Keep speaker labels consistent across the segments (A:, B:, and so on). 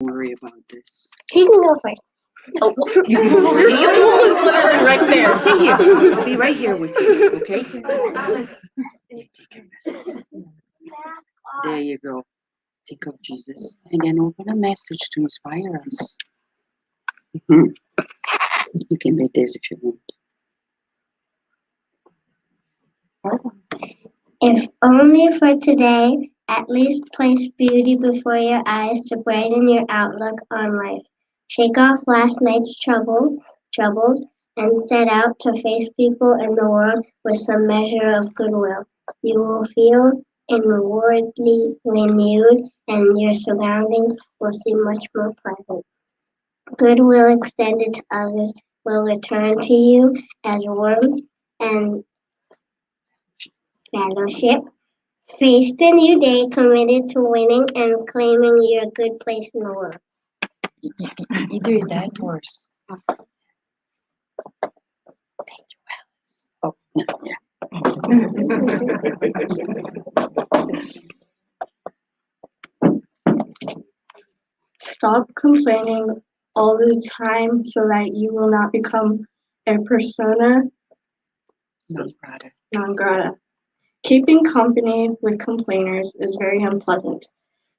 A: Worry about this.
B: She can go first.
A: Oh, you can go first.
C: Literally right there.
A: Stay here. I'll be right here with you. Okay? Yeah, take your message. There you go. Think of Jesus, and then open a message to inspire us. You can read this if you want.
B: If only for today, at least place beauty before your eyes to brighten your outlook on life. Shake off last night's troubles, and set out to face people in the world with some measure of goodwill. You will feel inwardly renewed, and your surroundings will seem much more pleasant. Goodwill extended to others will return to you as warmth and fellowship. Face the new day committed to winning and claiming your good place in the world.
A: Either that or. Thank you, Alice. Oh, no, yeah.
C: Stop complaining all the time so that you will not become a persona non grata. Keeping company with complainers is very unpleasant.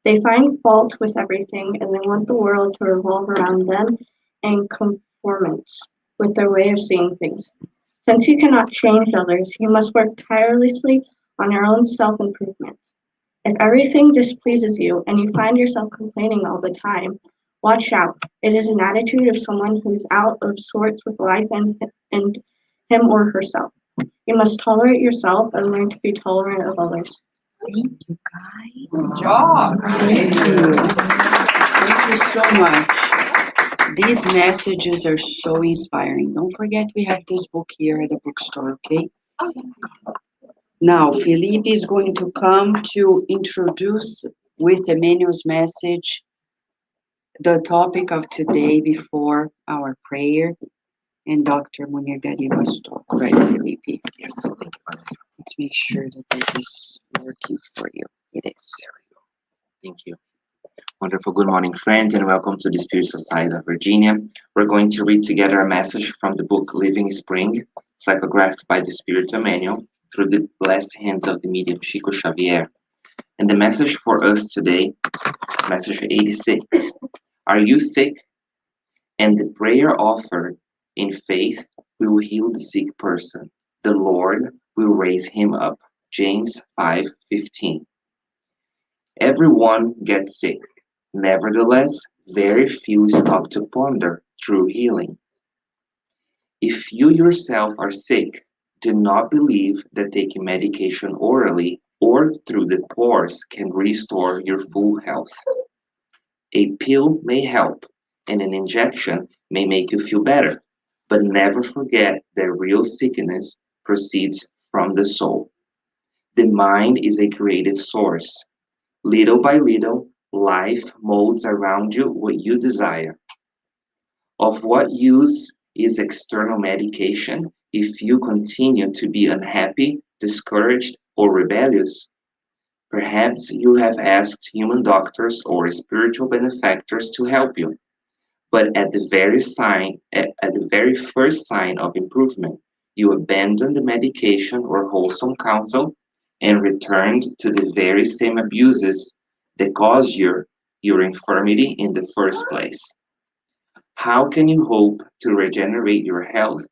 C: They find fault with everything and they want the world to revolve around them in conformance with their way of seeing things. Since you cannot change others, you must work tirelessly on your own self-improvement. If everything displeases you and you find yourself complaining all the time, watch out. It is an attitude of someone who's out of sorts with life and him or herself. You must tolerate yourself and learn to be tolerant of others.
A: Thank you, guys.
D: Good job.
A: Thank you. Thank you so much. These messages are so inspiring. Don't forget we have this book here at the bookstore, okay? Now, Felipe is going to come to introduce with Emmanuel's message the topic of today before our prayer and Dr. Munir Gariba's talk. Right, Felipe?
D: Yes.
A: Let's make sure that this is working for you. It is.
D: There we go. Thank you. Wonderful. Good morning, friends, and welcome to the Spiritual Side of Virginia. We're going to read together a message from the book Living Spring, psychographed by the Spirit Emmanuel through the blessed hands of the medium Chico Xavier. And the message for us today, message 86. Are you sick? And the prayer offered in faith will heal the sick person. The Lord will raise him up. James 5:15. Everyone gets sick. Nevertheless, very few stop to ponder true healing. If you yourself are sick, do not believe that taking medication orally or through the pores can restore your full health. A pill may help, and an injection may make you feel better, but never forget that real sickness proceeds from the soul. The mind is a creative source. Little by little, life molds around you what you desire. Of what use is external medication if you continue to be unhappy, discouraged, or rebellious? Perhaps you have asked human doctors or spiritual benefactors to help you, but at the very first sign of improvement, you abandoned the medication or wholesome counsel and returned to the very same abuses that caused your infirmity in the first place. How can you hope to regenerate your health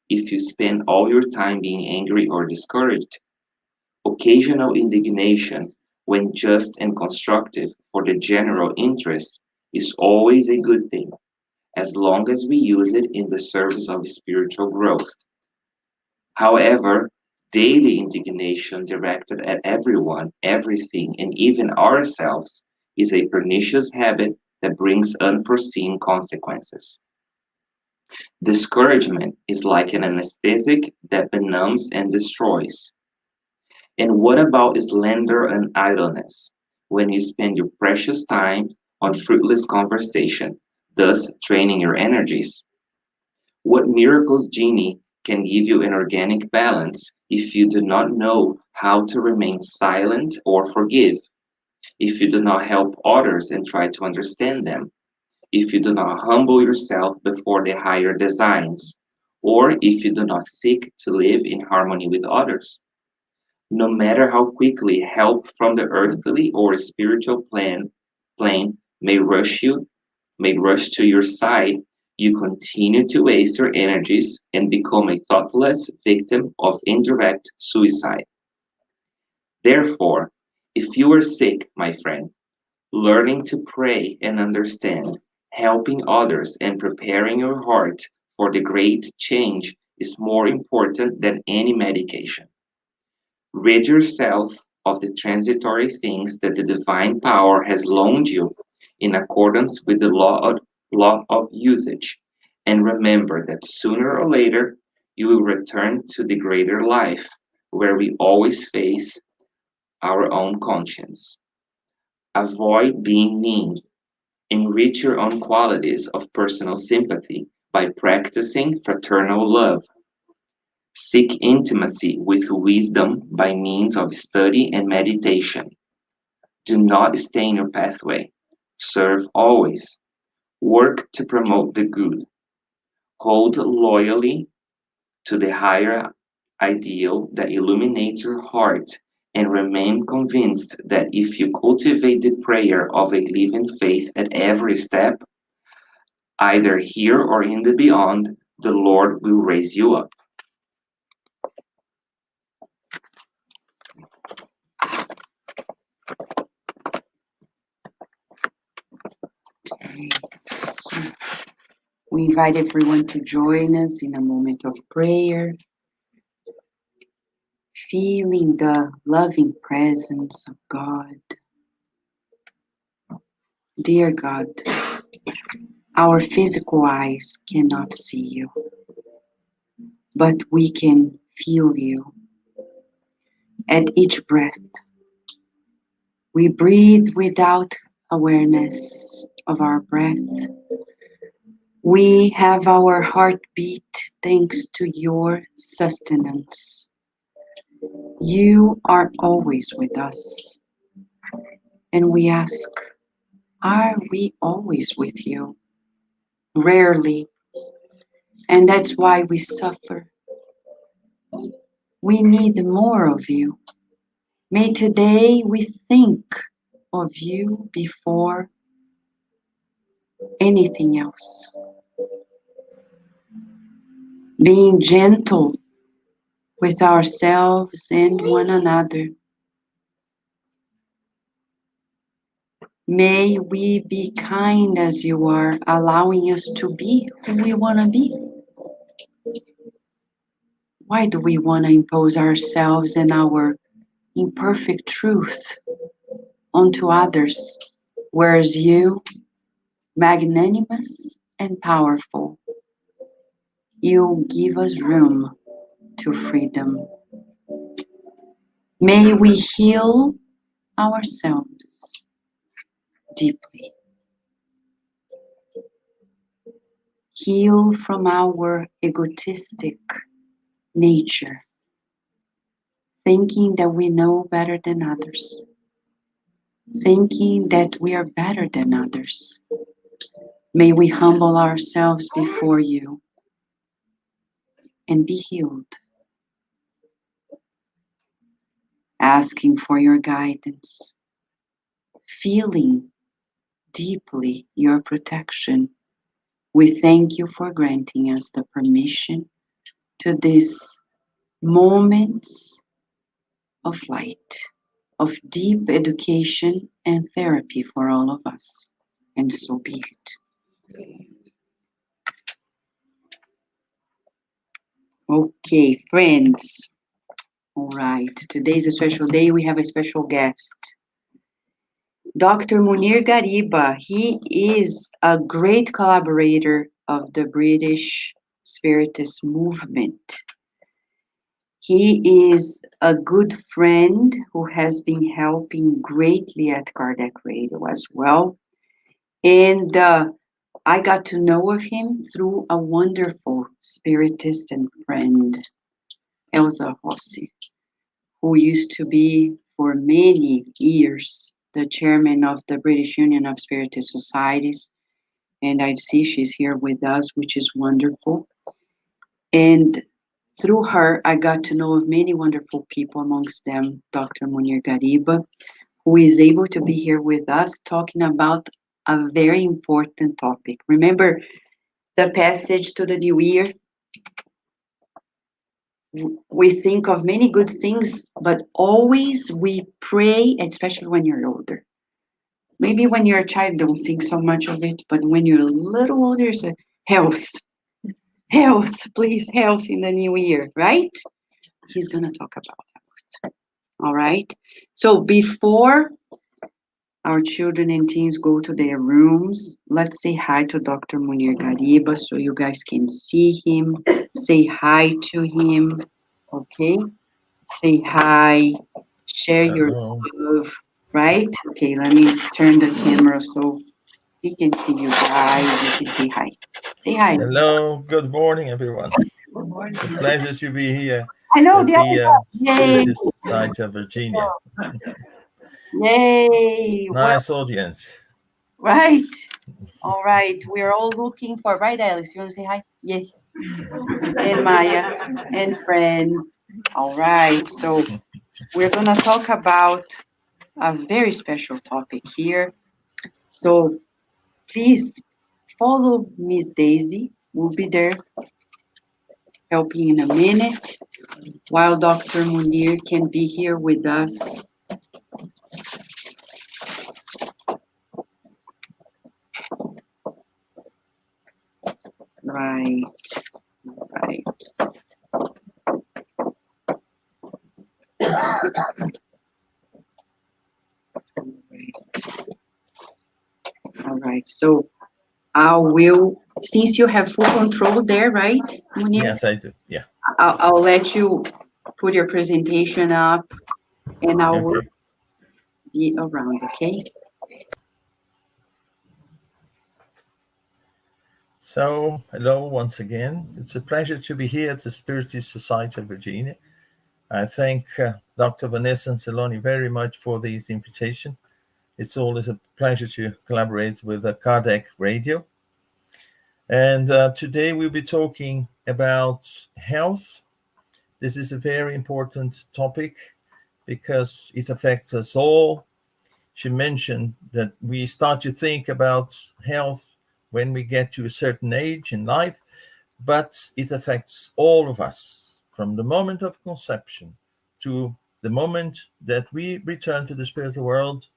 D: if you spend all your time being angry or discouraged? Occasional indignation, when just and constructive for the general interest, is always a good thing, as long as we use it in the service of spiritual growth. However, daily indignation directed at everyone, everything, and even ourselves is a pernicious habit that brings unforeseen consequences. Discouragement is like an anesthetic that benumbs and destroys. And what about slander and idleness, when you spend your precious time on fruitless conversation, thus draining your energies? What miracles genie can give you an organic balance if you do not know how to remain silent or forgive, if you do not help others and try to understand them, if you do not humble yourself before the higher designs, or if you do not seek to live in harmony with others. No matter how quickly help from the earthly or spiritual plane may rush to your side, you continue to waste your energies and become a thoughtless victim of indirect suicide. Therefore, if you are sick, my friend, learning to pray and understand, helping others, and preparing your heart for the great change is more important than any medication. Rid yourself of the transitory things that the divine power has loaned you in accordance with the law of usage, and remember that sooner or later you will return to the greater life where we always face our own conscience. Avoid being mean. Enrich your own qualities of personal sympathy by practicing fraternal love. Seek intimacy with wisdom by means of study and meditation. Do not stain your pathway. Serve always. Work to promote the good. Hold loyally to the higher ideal that illuminates your heart, and remain convinced that if you cultivate the prayer of a living faith at every step, either here or in the beyond, the Lord will raise you up.
A: Okay. So we invite everyone to join us in a moment of prayer, feeling the loving presence of God. Dear God, our physical eyes cannot see you, but we can feel you. At each breath, we breathe without awareness of our breath. We have our heartbeat thanks to your sustenance. You are always with us. And we ask, are we always with you? Rarely. And that's why we suffer. We need more of you. May today we think of you before anything else. Being gentle with ourselves and one another. May we be kind as you are, allowing us to be who we want to be. Why do we want to impose ourselves and our imperfect truth onto others, whereas you, magnanimous and powerful, you give us room to freedom. May we heal ourselves deeply. Heal from our egotistic nature, thinking that we know better than others, thinking that we are better than others. May we humble ourselves before you and be healed, asking for your guidance, feeling deeply your protection. We thank you for granting us the permission to these moments of light, of deep education and therapy for all of us. And so be it. Okay, friends. All right, today's a special day. We have a special guest, Dr. Munir Gariba. He is a great collaborator of the British Spiritist movement. He is a good friend who has been helping greatly at Kardec Radio as well. And I got to know of him through a wonderful spiritist and friend, Elsa Rossi, who used to be for many years the chairman of the British Union of Spiritist Societies. and I see she's here with us, which is wonderful. And through her, I got to know of many wonderful people, amongst them Dr. Munir Gariba, who is able to be here with us talking about a very important topic. Remember the passage to the new year? We think of many good things, but always we pray, especially when you're older. Maybe when you're a child, don't think so much of it, but when you're a little older, you say, health, health, please, health in the new year, right? He's going to talk about health. All right. So before our children and teens go to their rooms, let's say hi to Dr. Munir Gariba so you guys can see him. Say hi to him. Okay. Say hi. Share your
E: Hello.
A: love. Right? Okay, let me turn the camera so he can see you guys. You can say hi. Say hi.
E: Hello. Good morning, everyone.
A: Good morning.
E: It's a pleasure to be here
A: I know
E: at
A: the other
E: the
A: guy. Yay.
E: Spirit Society of Virginia.
A: Yay. Well,
E: Nice audience.
A: right. All right. We're all looking for, right, Alice? You want to say hi? Yay. And Maya and friends. All right. So we're going to talk about a very special topic here. So please follow Miss Daisy. We'll be there helping in a minute while Dr. Munir can be here with us. Right, right. All right. So I will, since you have full control there, right, Munir?
E: Yes, I do. Yeah.
A: I'll let you put your presentation up and I will
E: Okay.
A: be around, okay?
E: So, hello once again. It's a pleasure to be here at the Spirit Society of Virginia. I thank Dr. Vanessa and Saloni very much for this invitation. It's always a pleasure to collaborate with Kardec Radio. And today we'll be talking about health. This is a very important topic because it affects us all. She mentioned that we start to think about health when we get to a certain age in life, but it affects all of us from the moment of conception to the moment that we return to the spiritual world.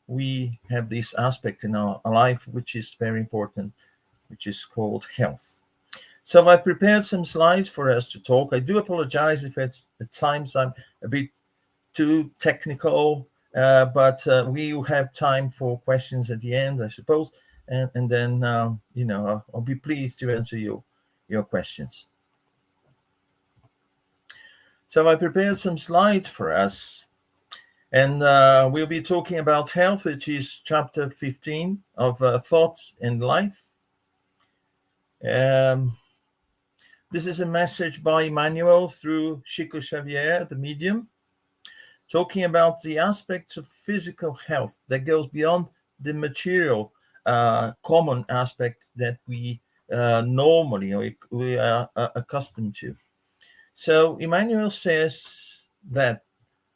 E: We have this aspect in our life which is very important, which is called health. So I've prepared some slides for us to talk. I do apologize if at times I'm a bit too technical, but we will have time for questions at the end, I suppose, and then I'll be pleased to answer your questions. So I prepared some slides for us, and we'll be talking about health, which is chapter 15 of Thoughts and Life. This is a message by Emmanuel through Chico Xavier, the medium, talking about the aspects of physical health that goes beyond the material common aspect that we normally we are accustomed to. So Emmanuel says that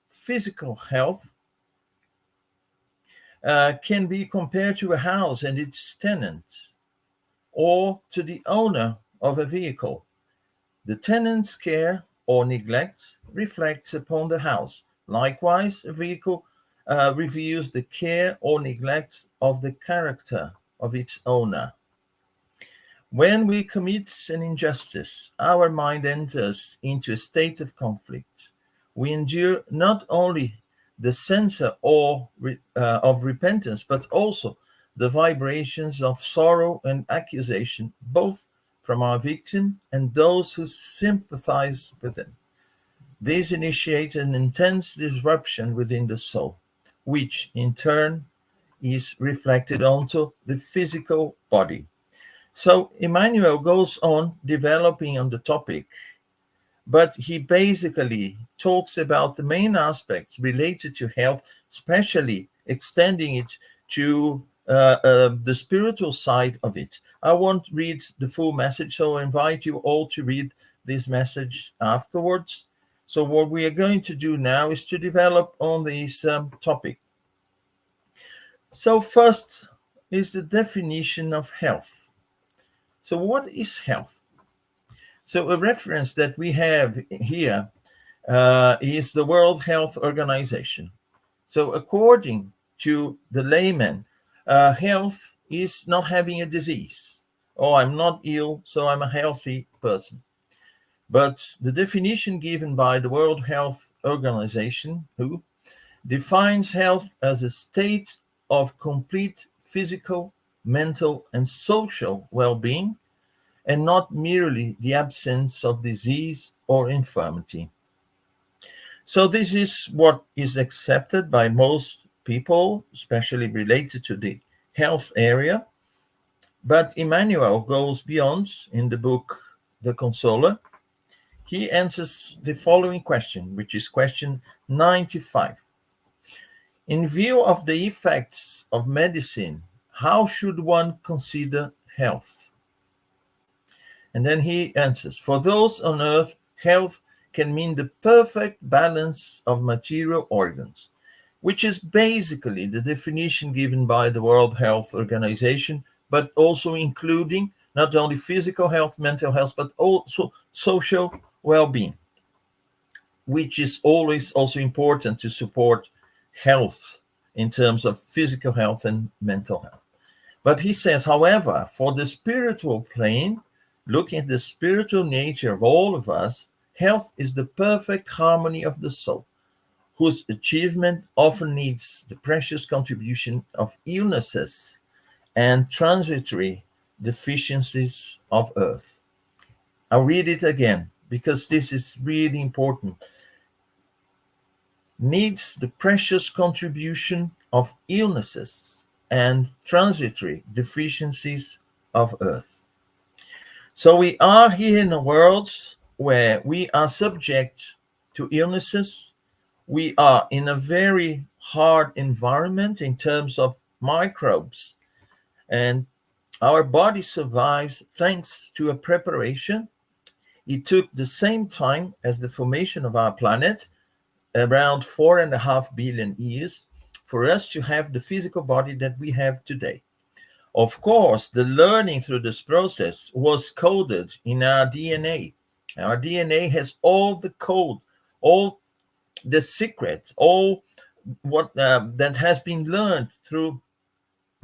E: physical health can be compared to a house and its tenant, or to the owner of a vehicle. The tenant's care or neglect reflects upon the house. Likewise, a vehicle reveals the care or neglect of the character of its owner. When we commit an injustice, our mind enters into a state of conflict. We endure not only the censure of repentance, but also the vibrations of sorrow and accusation, both from our victim and those who sympathize with him. This initiates an intense disruption within the soul, which in turn is reflected onto the physical body. So Emmanuel goes on developing on the topic, but he basically talks about the main aspects related to health, especially extending it to the spiritual side of it. I won't read the full message, so I invite you all to read this message afterwards. So what we are going to do now is to develop on this topic. So first is the definition of health. So what is health? So a reference that we have here is the World Health Organization. So according to the layman, health is not having a disease. Oh, I'm not ill, so I'm a healthy person. But the definition given by the World Health Organization, WHO, defines health as a state of complete physical, mental, and social well-being, and not merely the absence of disease or infirmity. So this is what is accepted by most people, especially related to the health area. But Emmanuel goes beyond in the book The Consoler. He answers the following question, which is question 95. In view of the effects of medicine, how should one consider health? And then he answers, for those on earth, health can mean the perfect balance of material organs, which is basically the definition given by the World Health Organization, but also including not only physical health, mental health, but also social well-being, which is always also important to support health in terms of physical health and mental health. But he says, however, for the spiritual plane, looking at the spiritual nature of all of us, health is the perfect harmony of the soul, whose achievement often needs the precious contribution of illnesses and transitory deficiencies of earth. I'll read it again because this is really important. Needs the precious contribution of illnesses and transitory deficiencies of earth. So we are here in a world where we are subject to illnesses. We are in a very hard environment in terms of microbes, and our body survives thanks to a preparation. It took the same time as the formation of our planet, around 4.5 billion years, for us to have the physical body that we have today. Of course, the learning through this process was coded in our DNA. Our DNA has all the code, all the secrets, all what that has been learned through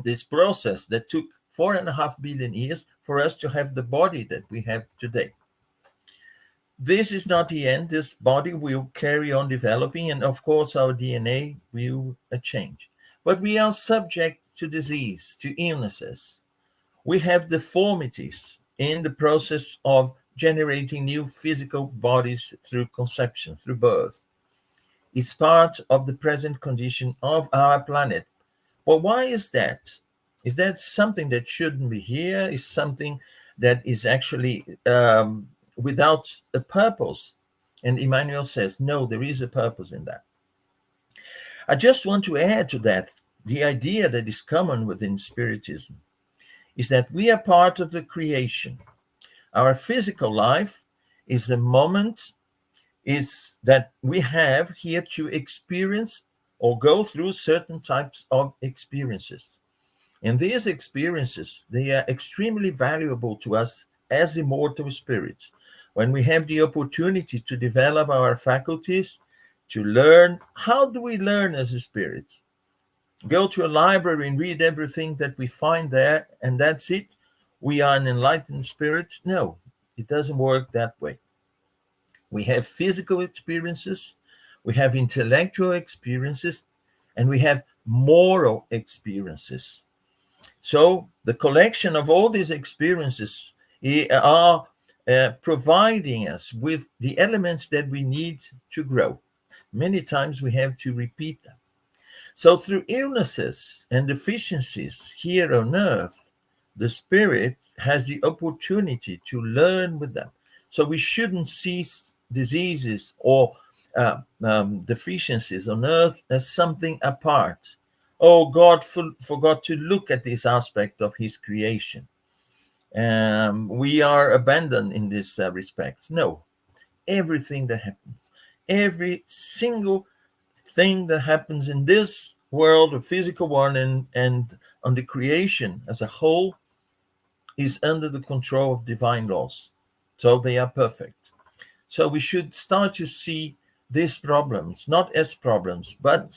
E: this process that took 4.5 billion years for us to have the body that we have today. This is not the end. This body will carry on developing, and of course, our DNA will change. But we are subject to disease, to illnesses. We have deformities in the process of generating new physical bodies through conception, through birth. It's part of the present condition of our planet. But why is that? Is that something that shouldn't be here? Is something that is actually without a purpose? And Emmanuel says, no, there is a purpose in that. I just want to add to that the idea that is common within Spiritism is that we are part of the creation. Our physical life is the moment is that we have here to experience or go through certain types of experiences. And these experiences, they are extremely valuable to us as immortal spirits. When we have the opportunity to develop our faculties, to learn, how do we learn as a spirit? Go to a library and read everything that we find there, and that's it? We are an enlightened spirit? No, it doesn't work that way. We have physical experiences, we have intellectual experiences, and we have moral experiences. So the collection of all these experiences are providing us with the elements that we need to grow. Many times we have to repeat them. So through illnesses and deficiencies here on earth, the spirit has the opportunity to learn with them. So we shouldn't see diseases or deficiencies on earth as something apart oh, God forgot to look at this aspect of his creation. We are abandoned in this respect. No, everything that happens, every single thing that happens in this world, the physical one, and on the creation as a whole, is under the control of divine laws. So they are perfect. So we should start to see these problems not as problems, but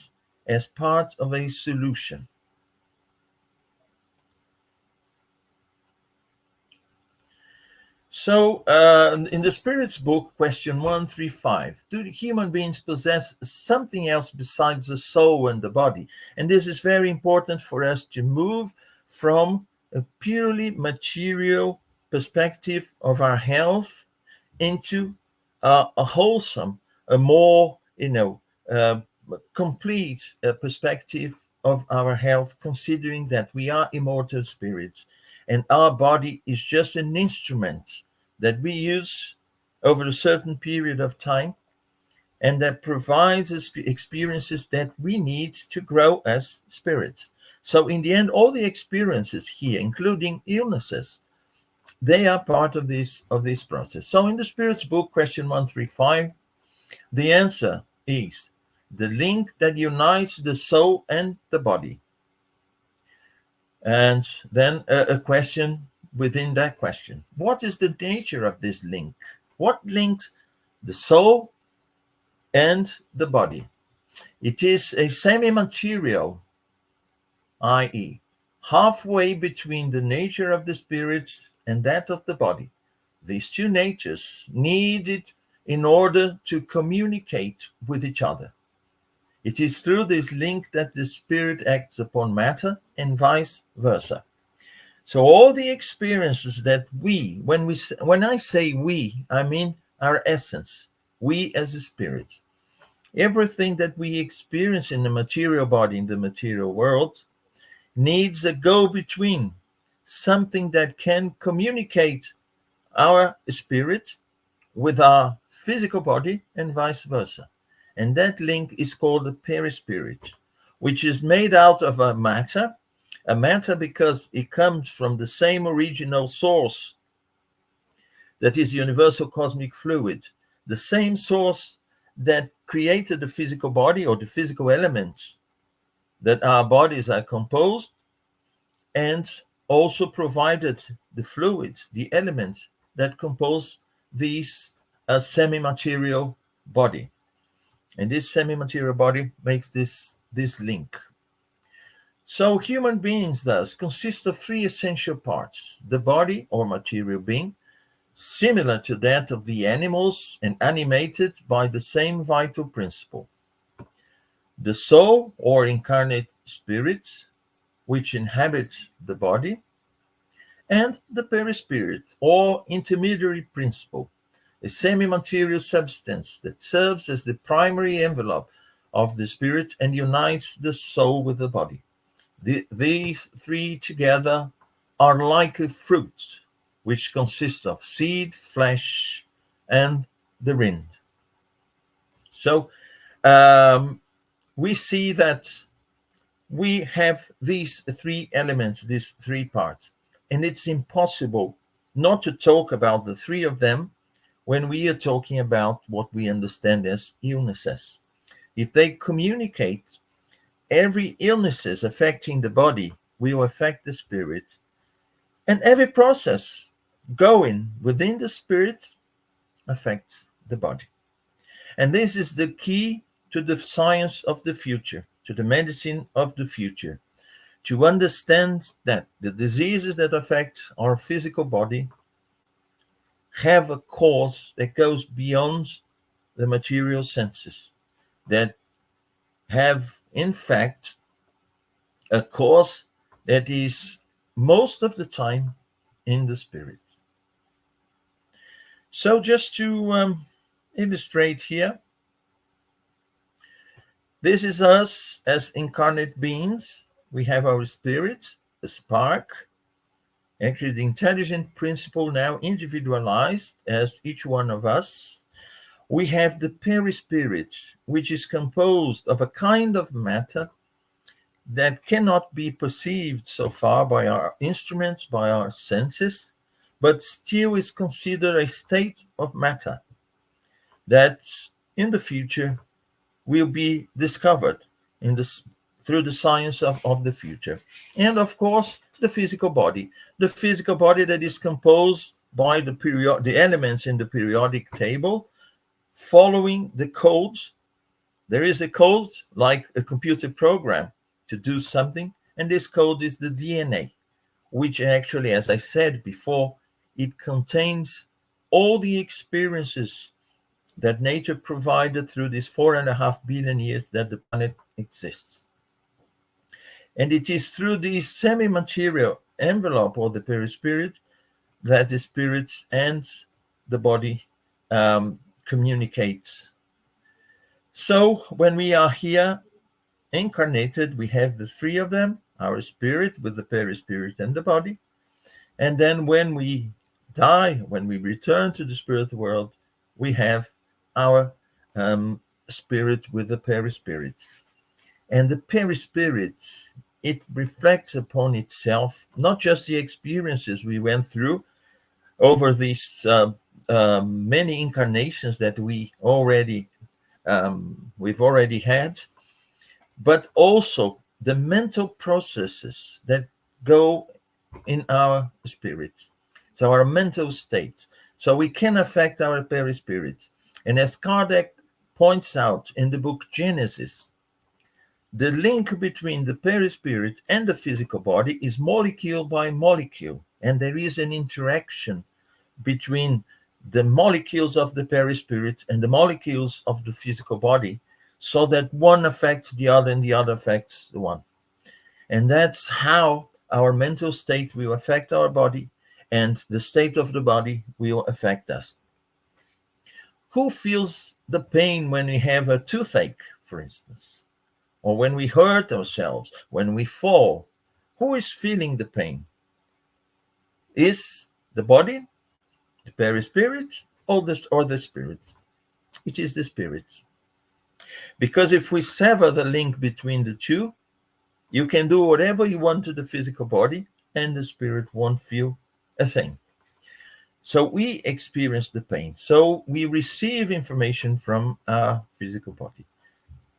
E: as part of a solution. So, in the Spirit's book, question 135, do human beings possess something else besides the soul and the body? And this is very important for us to move from a purely material perspective of our health into a wholesome, a more, complete perspective of our health, considering that we are immortal spirits and our body is just an instrument that we use over a certain period of time and that provides us experiences that we need to grow as spirits. So in the end, all the experiences here, including illnesses, they are part of this process. So in the Spirit's book, question 135, the answer is the link that unites the soul and the body. And then a question within that question. What is the nature of this link? What links the soul and the body? It is a semi-material, i.e., halfway between the nature of the spirit and that of the body. These two natures needed in order to communicate with each other. It is through this link that the spirit acts upon matter and vice versa. So all the experiences that when I say we, I mean our essence, we as a spirit. Everything that we experience in the material body, in the material world, needs a go-between, something that can communicate our spirit with our physical body and vice versa. And that link is called the perispirit, which is made out of a matter because it comes from the same original source that is universal cosmic fluid, the same source that created the physical body or the physical elements that our bodies are composed, and also provided the fluids, the elements that compose this semi-material body. And this semi-material body makes this link. So human beings thus consist of three essential parts: the body or material being, similar to that of the animals and animated by the same vital principle; the soul or incarnate spirit, which inhabits the body; and the perispirit or intermediary principle, a semi-material substance that serves as the primary envelope of the spirit and unites the soul with the body. These three together are like a fruit, which consists of seed, flesh, and the rind. So we see that we have these three elements, these three parts, and it's impossible not to talk about the three of them when we are talking about what we understand as illnesses. If they communicate, every illnesses affecting the body will affect the spirit, and every process going within the spirit affects the body. And this is the key to the science of the future, to the medicine of the future, to understand that the diseases that affect our physical body have a cause that goes beyond the material senses, that have, in fact, a cause that is most of the time in the spirit. So just to illustrate here, this is us as incarnate beings. We have our spirit, a spark, actually the intelligent principle now individualized as each one of us. We have the perispirit, which is composed of a kind of matter that cannot be perceived so far by our instruments, by our senses, but still is considered a state of matter that in the future will be discovered in this through the science of the future. And of course, the physical body that is composed by the elements in the periodic table following the codes. There is a code like a computer program to do something, and this code is the DNA, which actually, as I said before, it contains all the experiences that nature provided through these 4.5 billion years that the planet exists. And it is through this semi-material envelope or the perispirit that the spirits and the body communicate. So when we are here incarnated, we have the three of them, our spirit with the perispirit and the body. And then when we die, when we return to the spirit world, we have our spirit with the perispirit. And the perispirit, it reflects upon itself, not just the experiences we went through over these many incarnations that we've already had, but also the mental processes that go in our spirits. So our mental states. So we can affect our perispirit. And as Kardec points out in the book Genesis, the link between the perispirit and the physical body is molecule by molecule. And there is an interaction between the molecules of the perispirit and the molecules of the physical body, so that one affects the other and the other affects the one. And that's how our mental state will affect our body, and the state of the body will affect us. Who feels the pain when we have a toothache, for instance, or when we hurt ourselves, when we fall? Who is feeling the pain? Is the body, the perispirit, or the spirit? It is the spirit. Because if we sever the link between the two, you can do whatever you want to the physical body, and the spirit won't feel a thing. So we experience the pain. So we receive information from our physical body.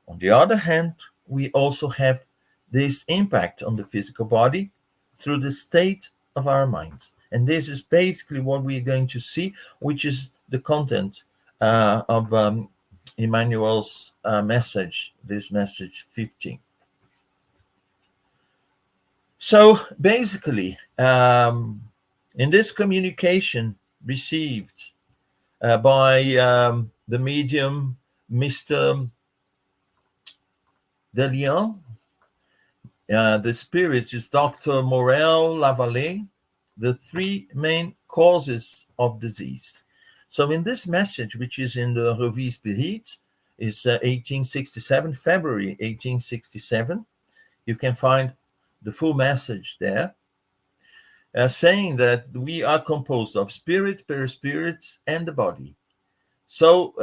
E: On the other hand, we also have this impact on the physical body through the state of our minds. And this is basically what we're going to see, which is the content of Emmanuel's message, this message 15. So basically, in this communication received by the medium Mr. Delian, the spirit is Dr. Morel Lavallée, the three main causes of disease. So in this message, which is in the Revue Spirit, is 1867, February 1867, you can find the full message there, saying that we are composed of spirit, perispirits, and the body. So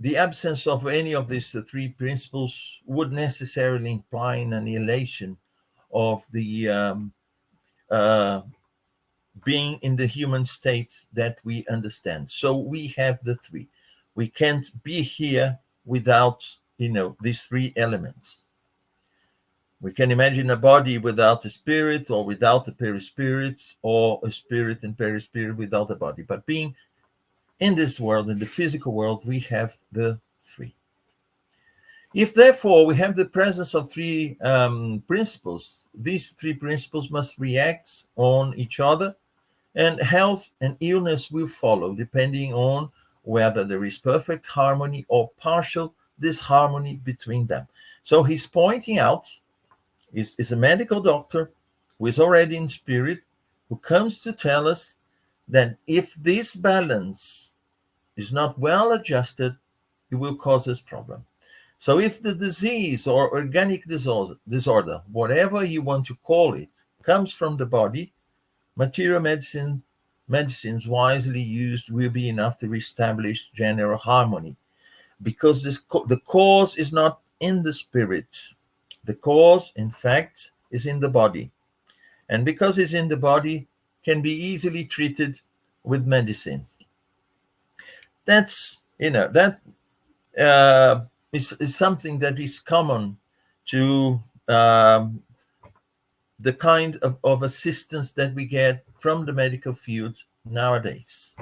E: the absence of any of these three principles would necessarily imply an annihilation of the being in the human state that we understand. So we have the three. We can't be here without, these three elements. We can imagine a body without a spirit, or without the perispirit, or a spirit and perispirit without a body. But being in this world, in the physical world, we have the three. If therefore we have the presence of three principles, these three principles must react on each other, and health and illness will follow, depending on whether there is perfect harmony or partial disharmony between them. So he's pointing out, is a medical doctor who is already in spirit, who comes to tell us that if this balance is not well adjusted, it will cause us problem. So if the disease or organic disorder, whatever you want to call it, comes from the body, material medicines wisely used will be enough to reestablish general harmony, because the cause is not in the spirit, The cause, in fact, is in the body. And because it's in the body, can be easily treated with medicine. That's, that is something that is common to the kind of assistance that we get from the medical field nowadays.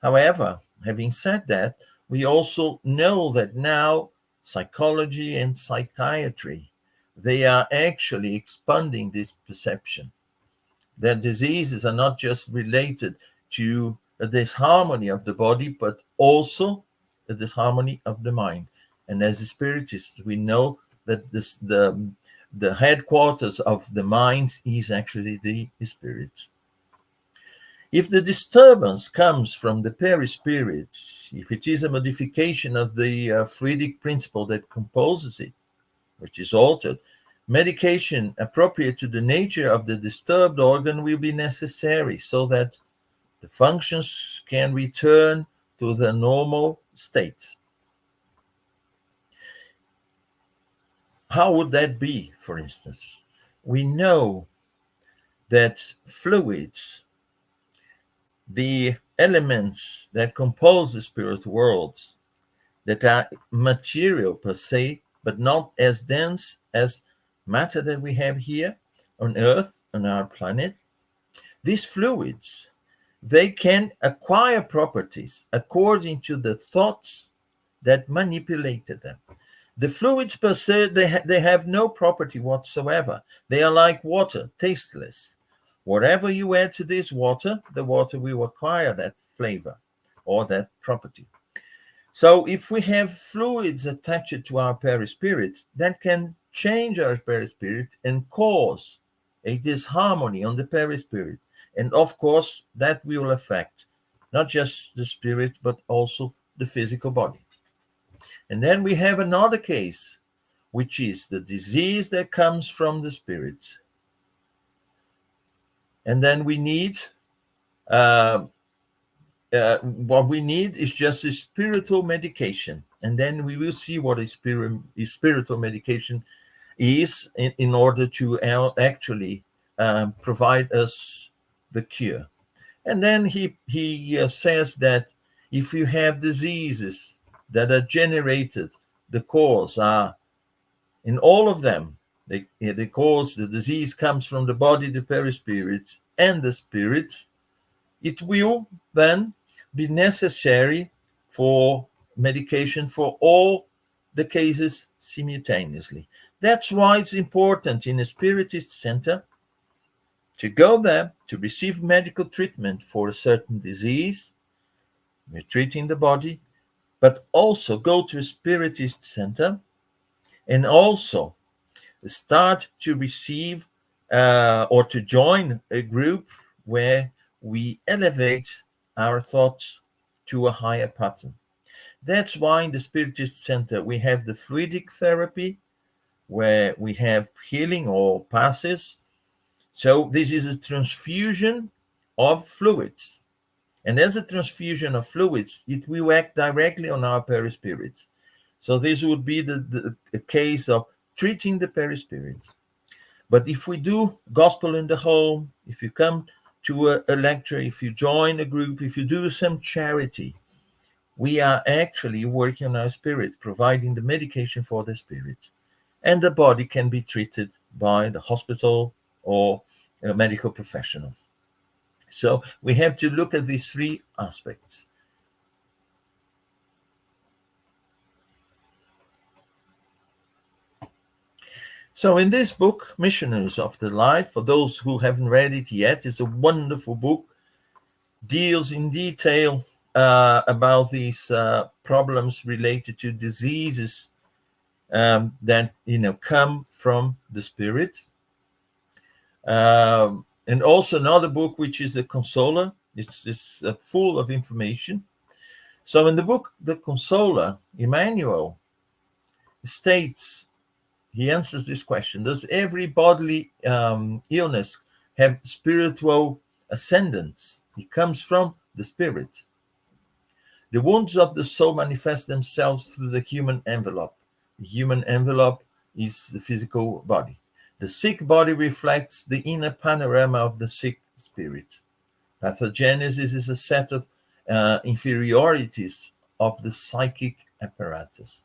E: However, having said that, we also know that now psychology and psychiatry, they are actually expanding this perception that diseases are not just related to a disharmony of the body, but also a disharmony of the mind. And as spiritists, we know that the headquarters of the mind is actually the spirit. If the disturbance comes from the perispirit, if it is a modification of the fluidic principle that composes it, which is altered, medication appropriate to the nature of the disturbed organ will be necessary so that the functions can return to the normal state. How would that be, for instance? We know that fluids, the elements that compose the spirit worlds, that are material per se, but not as dense as matter that we have here on Earth, on our planet, these fluids, they can acquire properties according to the thoughts that manipulated them. The fluids per se, they have no property whatsoever. They are like water, tasteless. Whatever you add to this water, the water will acquire that flavor or that property. So if we have fluids attached to our perispirit, that can change our perispirit and cause a disharmony on the perispirit. And of course, that will affect not just the spirit, but also the physical body. And then we have another case, which is the disease that comes from the spirit. And then we need, what we need is just a spiritual medication. And then we will see what a spiritual medication is in order to actually provide us the cure. And then he says that if you have diseases that are generated, the cause are, in all of them, the disease comes from the body, the perispirit, and the spirit, it will then be necessary for medication for all the cases simultaneously. That's why it's important in a spiritist center to go there to receive medical treatment for a certain disease. We're treating the body, but also go to a spiritist center and also start to receive or to join a group where we elevate our thoughts to a higher pattern. That's why in the Spiritist Center we have the fluidic therapy, where we have healing or passes. So this is a transfusion of fluids. And as a transfusion of fluids, it will act directly on our perispirits. So this would be the case of treating the perispirits. But if we do gospel in the home, if you come to a lecture, if you join a group, if you do some charity, we are actually working on our spirit, providing the medication for the spirit. And the body can be treated by the hospital or a medical professional. So we have to look at these three aspects. So in this book, Missionaries of the Light, for those who haven't read it yet, it's a wonderful book, deals in detail about these problems related to diseases that come from the spirit. And also another book, which is The Consoler. It's full of information. So in the book, The Consoler, Emmanuel states, he answers this question: does every bodily illness have spiritual ascendance? It comes from the spirit. The wounds of the soul manifest themselves through the human envelope. The human envelope is the physical body. The sick body reflects the inner panorama of the sick spirit. Pathogenesis is a set of inferiorities of the psychic apparatus.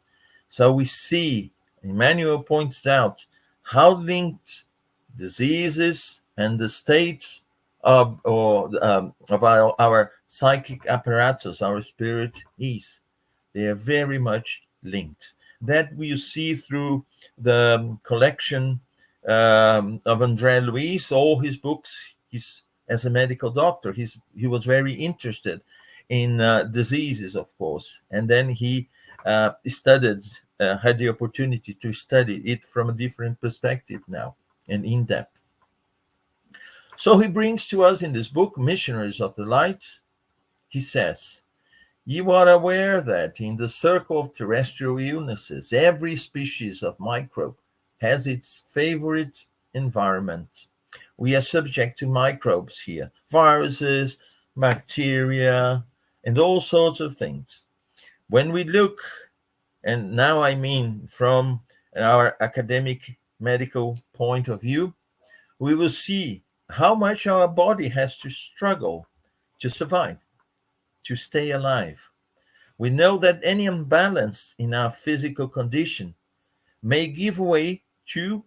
E: So we see, Emmanuel points out, how linked diseases and the states of our psychic apparatus, our spirit is. They are very much linked. That we see through the collection of André Luiz, all his books. As a medical doctor, he was very interested in diseases, of course, and then he studied, had the opportunity to study it from a different perspective now and in depth. So he brings to us in this book, Missionaries of the Light, he says, "You are aware that in the circle of terrestrial illnesses, every species of microbe has its favorite environment. We are subject to microbes here, viruses, bacteria, and all sorts of things. When we look, and now I mean from our academic medical point of view, we will see how much our body has to struggle to survive, to stay alive. We know that any imbalance in our physical condition may give way to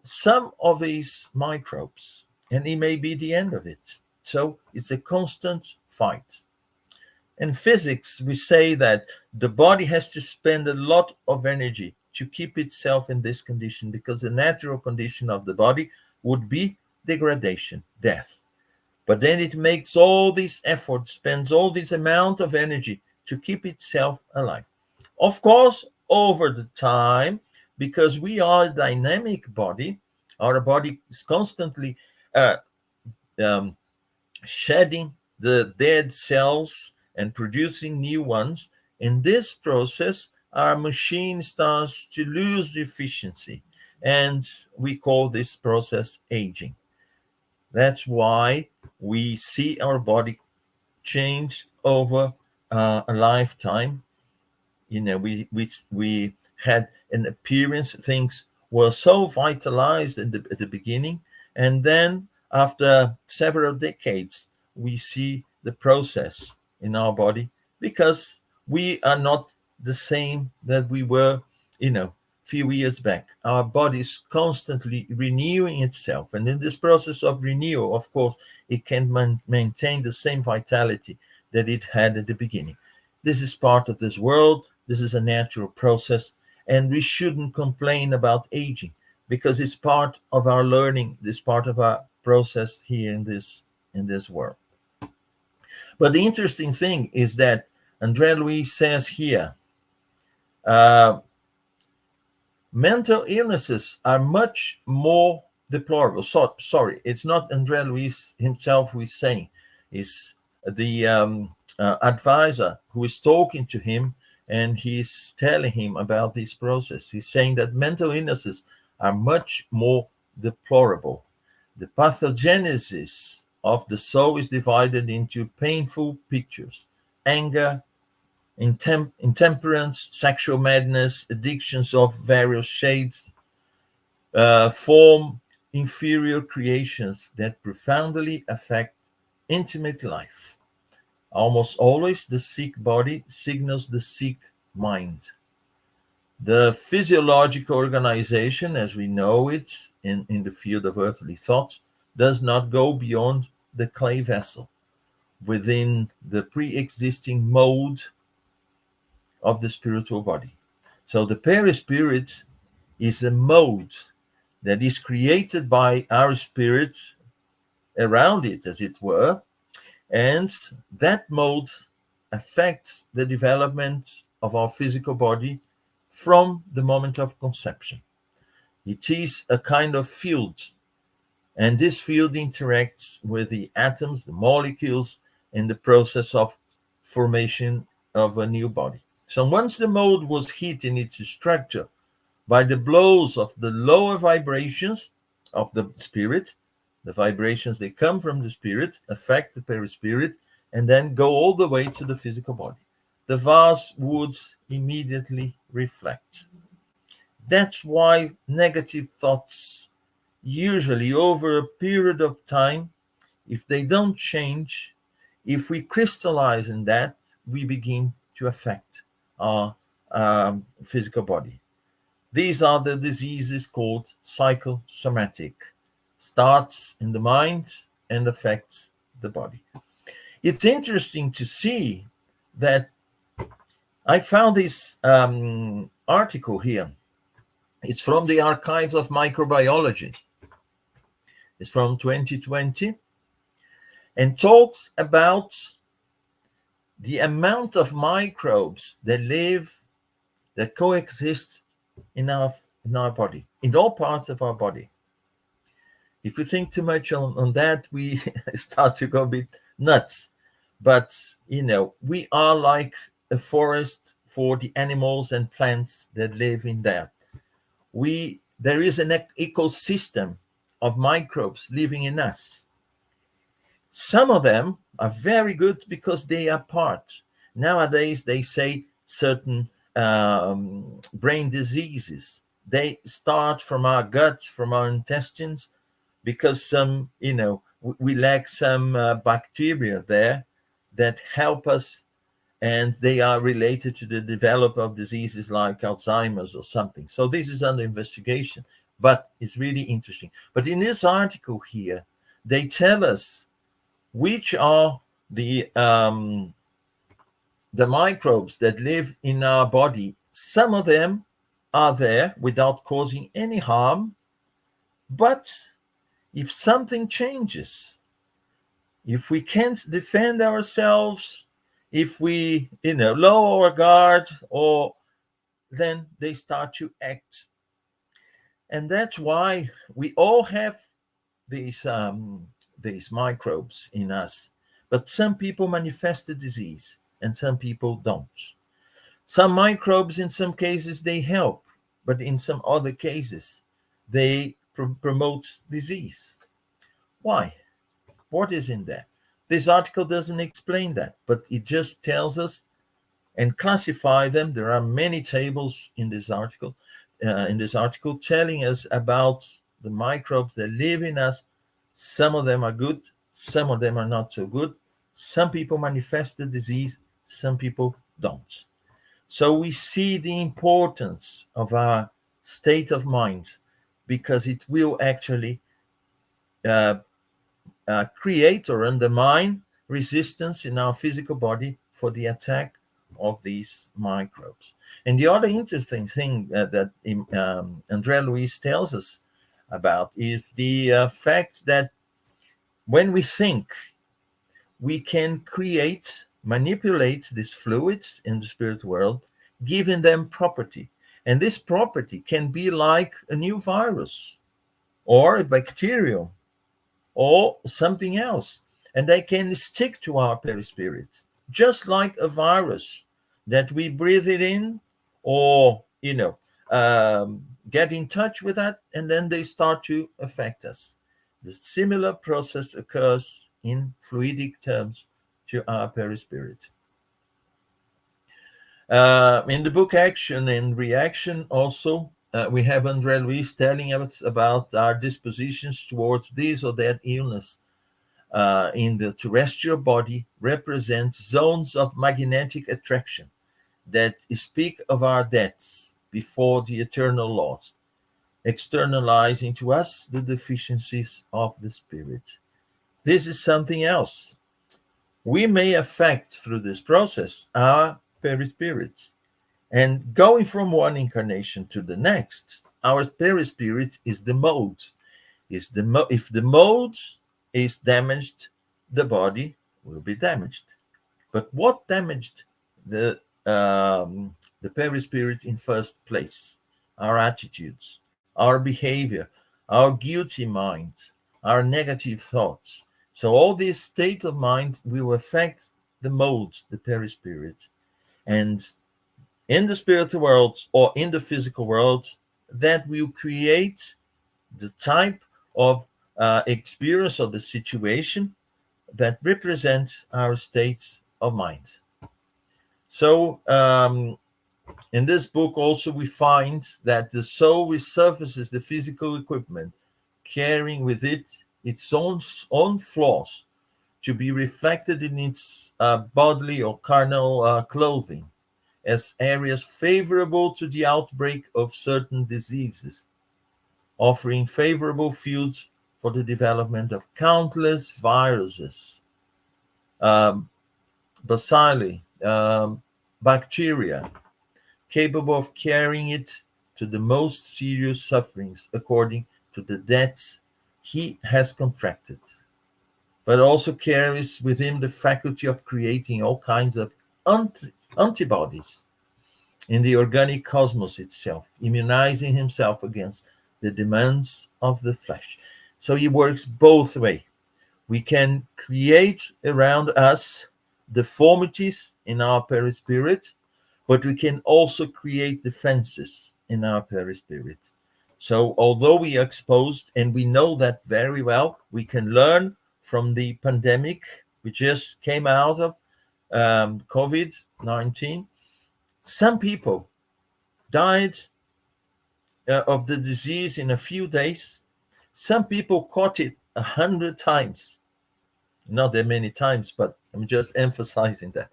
E: some of these microbes, and it may be the end of it. So it's a constant fight. In physics, we say that the body has to spend a lot of energy to keep itself in this condition, because the natural condition of the body would be degradation, death. But then it makes all this effort, spends all this amount of energy to keep itself alive. Of course, over the time, because we are a dynamic body, our body is constantly shedding the dead cells and producing new ones. In this process, our machine starts to lose efficiency, and we call this process aging. That's why we see our body change over a lifetime. We had an appearance, things were so vitalized at the beginning, and then after several decades we see the process in our body, because we are not the same that we were few years back. Our body is constantly renewing itself, and in this process of renewal, of course, it can maintain the same vitality that it had at the beginning. This is part of this world. This is a natural process, and we shouldn't complain about aging, because it's part of our learning, it's part of our process here in this world. But the interesting thing is that André Luiz says here, mental illnesses are much more deplorable. Sorry, it's not André Luiz himself who is saying, it's the advisor who is talking to him, and he's telling him about this process. He's saying that mental illnesses are much more deplorable. The pathogenesis of the soul is divided into painful pictures: anger, intemperance, sexual madness, addictions of various shades, form inferior creations that profoundly affect intimate life. Almost always the sick body signals the sick mind. The physiological organization, as we know it in the field of earthly thought, does not go beyond the clay vessel within the pre-existing mold of the spiritual body. So the perispirit is a mold that is created by our spirit around it, as it were, and that mold affects the development of our physical body from the moment of conception. It is a kind of field, and this field interacts with the atoms, the molecules, in the process of formation of a new body. So once the mold was hit in its structure by the blows of the lower vibrations of the spirit, the vibrations that come from the spirit affect the perispirit and then go all the way to the physical body. The vase would immediately reflect. That's why negative thoughts, usually over a period of time, if they don't change, if we crystallize in that, we begin to affect our physical body. These are the diseases called psychosomatic. Starts in the mind and affects the body. It's interesting to see that I found this article here. It's from the Archives of Microbiology. It's from 2020 and talks about the amount of microbes that coexist in our body, in all parts of our body. If we think too much on that, we start to go a bit nuts. But, we are like a forest for the animals and plants that live in that. There is an ecosystem of microbes living in us. Some of them are very good because they are part. Nowadays, they say certain brain diseases, they start from our gut, from our intestines, because we lack some bacteria there that help us, and they are related to the development of diseases like Alzheimer's or something. So this is under investigation, but it's really interesting. But in this article here, they tell us which are the microbes that live in our body. Some of them are there without causing any harm, but if something changes, if we can't defend ourselves, if we lower our guard, or then they start to act. And that's why we all have these microbes in us, but some people manifest the disease and some people don't. Some microbes, in some cases, they help, but in some other cases, they promote disease. Why? What is in there? This article doesn't explain that, but it just tells us and classify them. There are many tables in this article, telling us about the microbes that live in us. Some of them are good, some of them are not so good. Some people manifest the disease, some people don't. So we see the importance of our state of mind, because it will actually create or undermine resistance in our physical body for the attack of these microbes. And the other interesting thing that André Luiz tells us about is the fact that when we think, we can manipulate these fluids in the spirit world, giving them property. And this property can be like a new virus or a bacterium or something else. And they can stick to our perispirit, just like a virus that we breathe it in, or, get in touch with that, and then they start to affect us. The similar process occurs in fluidic terms to our perispirit. In the book Action and Reaction, also, we have André Luiz telling us about our dispositions towards this or that illness in the terrestrial body represents zones of magnetic attraction that speak of our debts before the eternal laws, externalizing to us the deficiencies of the spirit. This is something else. We may affect through this process our perispirits. And going from one incarnation to the next, our perispirit is the mode. If the mode is damaged, the body will be damaged. But what damaged the perispirit in first place? Our attitudes, our behavior, our guilty mind, our negative thoughts. So all this state of mind will affect the mode, the perispirit. And in the spiritual world or in the physical world, that will create the type of experience or the situation that represents our state of mind. So In this book also we find that the soul resurfaces the physical equipment, carrying with it its own flaws to be reflected in its bodily or carnal clothing as areas favorable to the outbreak of certain diseases, offering favorable fields for the development of countless viruses, um, bacilli, bacteria, capable of carrying it to the most serious sufferings according to the debts he has contracted, but also carries with him the faculty of creating all kinds of antibodies in the organic cosmos itself, immunizing himself against the demands of the flesh. So he works both ways. We can create around us deformities in our perispirit, but we can also create defenses in our perispirit. So although we are exposed, and we know that very well, we can learn from the pandemic we just came out of, COVID-19. Some people died of the disease in a few days. Some people caught it 100 times. Not that many times, but I'm just emphasizing that.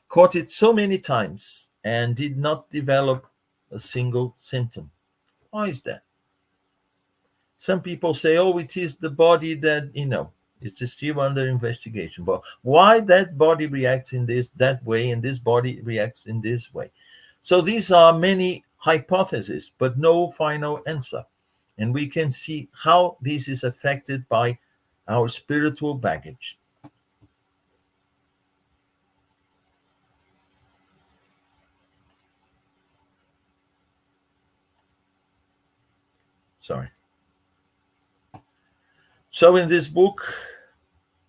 E: Caught it so many times and did not develop a single symptom. Why is that? Some people say, oh, it is the body that, it's still under investigation. But why that body reacts in that way and this body reacts in this way? So these are many hypotheses, but no final answer. And we can see how this is affected by our spiritual baggage. Sorry. So in this book,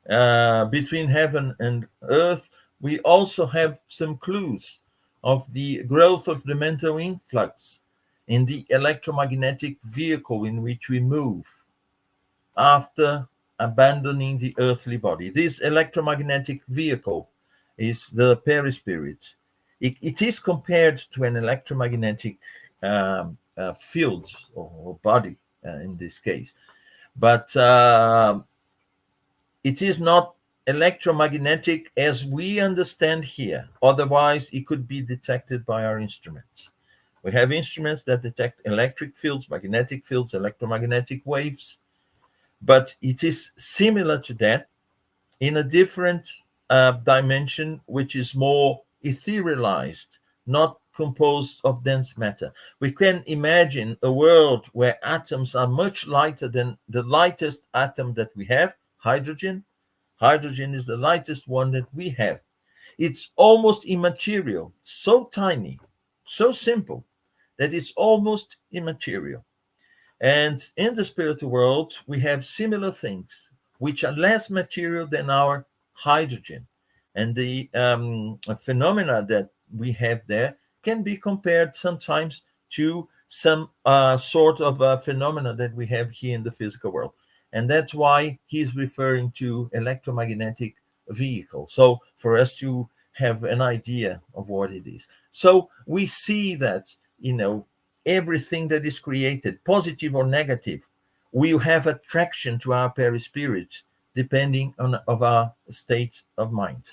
E: Between Heaven and Earth, we also have some clues of the growth of the mental influx in the electromagnetic vehicle in which we move after abandoning the earthly body. This electromagnetic vehicle is the perispirit. It is compared to an electromagnetic field or body in this case, but it is not electromagnetic as we understand here. Otherwise, it could be detected by our instruments. We have instruments that detect electric fields, magnetic fields, electromagnetic waves, but it is similar to that in a different dimension, which is more etherealized, not composed of dense matter. We can imagine a world where atoms are much lighter than the lightest atom that we have, hydrogen. Hydrogen is the lightest one that we have. It's almost immaterial, so tiny, so simple, that it's almost immaterial. And in the spiritual world, we have similar things, which are less material than our hydrogen. And the phenomena that we have there can be compared sometimes to some sort of phenomena that we have here in the physical world. And that's why he's referring to electromagnetic vehicle. So for us to have an idea of what it is. So we see that, everything that is created, positive or negative, will have attraction to our perispirit depending on of our state of mind.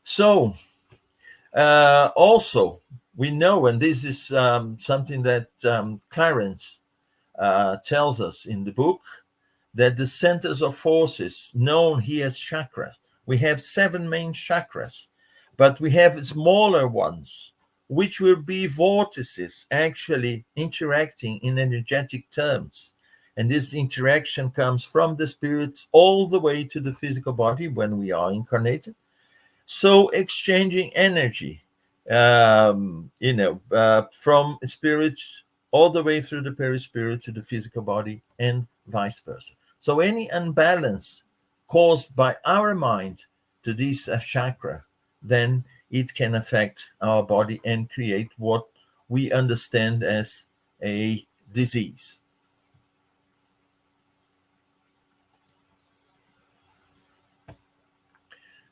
E: So also we know, and this is something that Clarence tells us in the book, that the centers of forces known here as chakras, we have 7 main chakras, but we have smaller ones, which will be vortices actually interacting in energetic terms. And this interaction comes from the spirits all the way to the physical body when we are incarnated. So exchanging energy, from spirits all the way through the perispirit to the physical body and vice versa. So any imbalance caused by our mind to this chakra, then it can affect our body and create what we understand as a disease.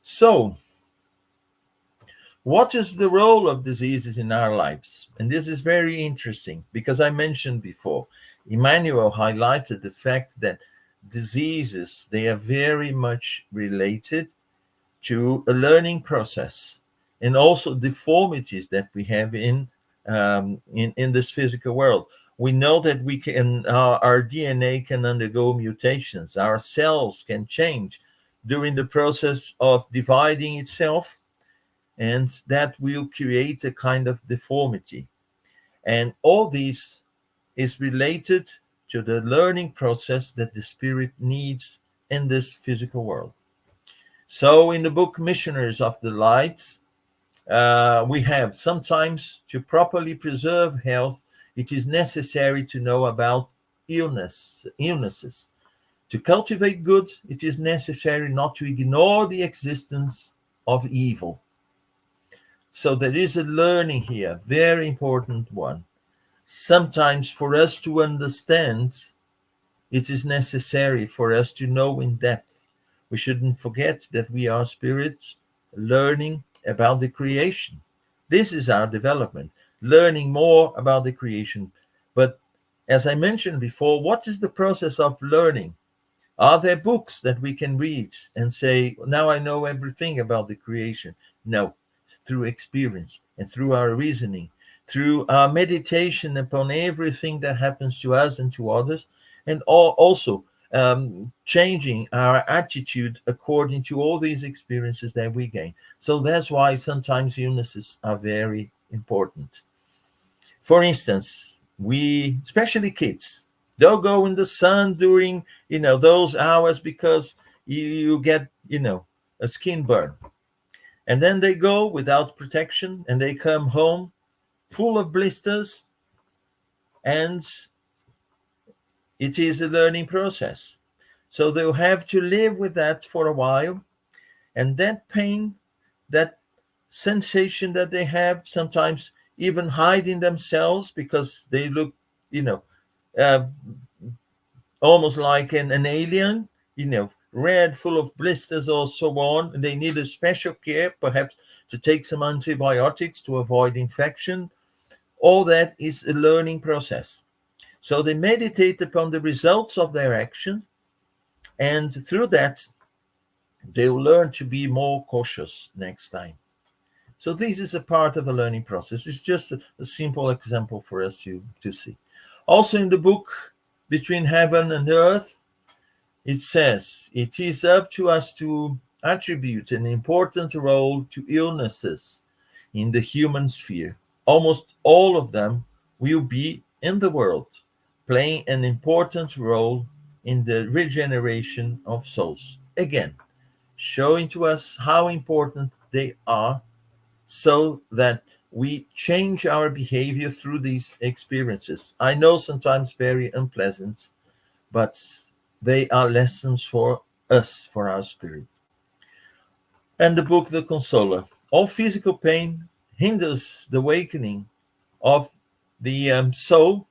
E: So What is the role of diseases in our lives? And this is very interesting because I mentioned before, Emmanuel highlighted the fact that diseases, they are very much related to a learning process and also deformities that we have in this physical world. We know that we can our DNA can undergo mutations, our cells can change during the process of dividing itself, and that will create a kind of deformity. And all this is related to the learning process that the spirit needs in this physical world. So, in the book Missionaries of the Light, we have sometimes to properly preserve health, it is necessary to know about illnesses. To cultivate good, it is necessary not to ignore the existence of evil. So there is a learning here, very important one. Sometimes for us to understand, it is necessary for us to know in depth. We shouldn't forget that we are spirits learning about the creation. This is our development, learning more about the creation. But as I mentioned before, what is the process of learning? Are there books that we can read and say, now I know everything about the creation? No, through experience and through our reasoning, through our meditation upon everything that happens to us and to others, and also changing our attitude according to all these experiences that we gain. So that's why sometimes illnesses are very important. For instance, we, especially kids, they'll go in the sun during those hours because you get a skin burn, and then they go without protection and they come home full of blisters, and it is a learning process. So they'll have to live with that for a while, and that pain, that sensation that they have, sometimes even hiding themselves because they look uh, almost like an alien, red, full of blisters or so on, and they need a special care, perhaps to take some antibiotics to avoid infection. All that is a learning process. So they meditate upon the results of their actions, and through that, they will learn to be more cautious next time. So this is a part of a learning process. It's just a simple example for us to see. Also in the book Between Heaven and Earth, it says, it is up to us to attribute an important role to illnesses in the human sphere. Almost all of them will be in the world, playing an important role in the regeneration of souls. Again, showing to us how important they are so that we change our behavior through these experiences. I know sometimes very unpleasant, but they are lessons for us, for our spirit. And the book The Consoler. All physical pain hinders the awakening of the soul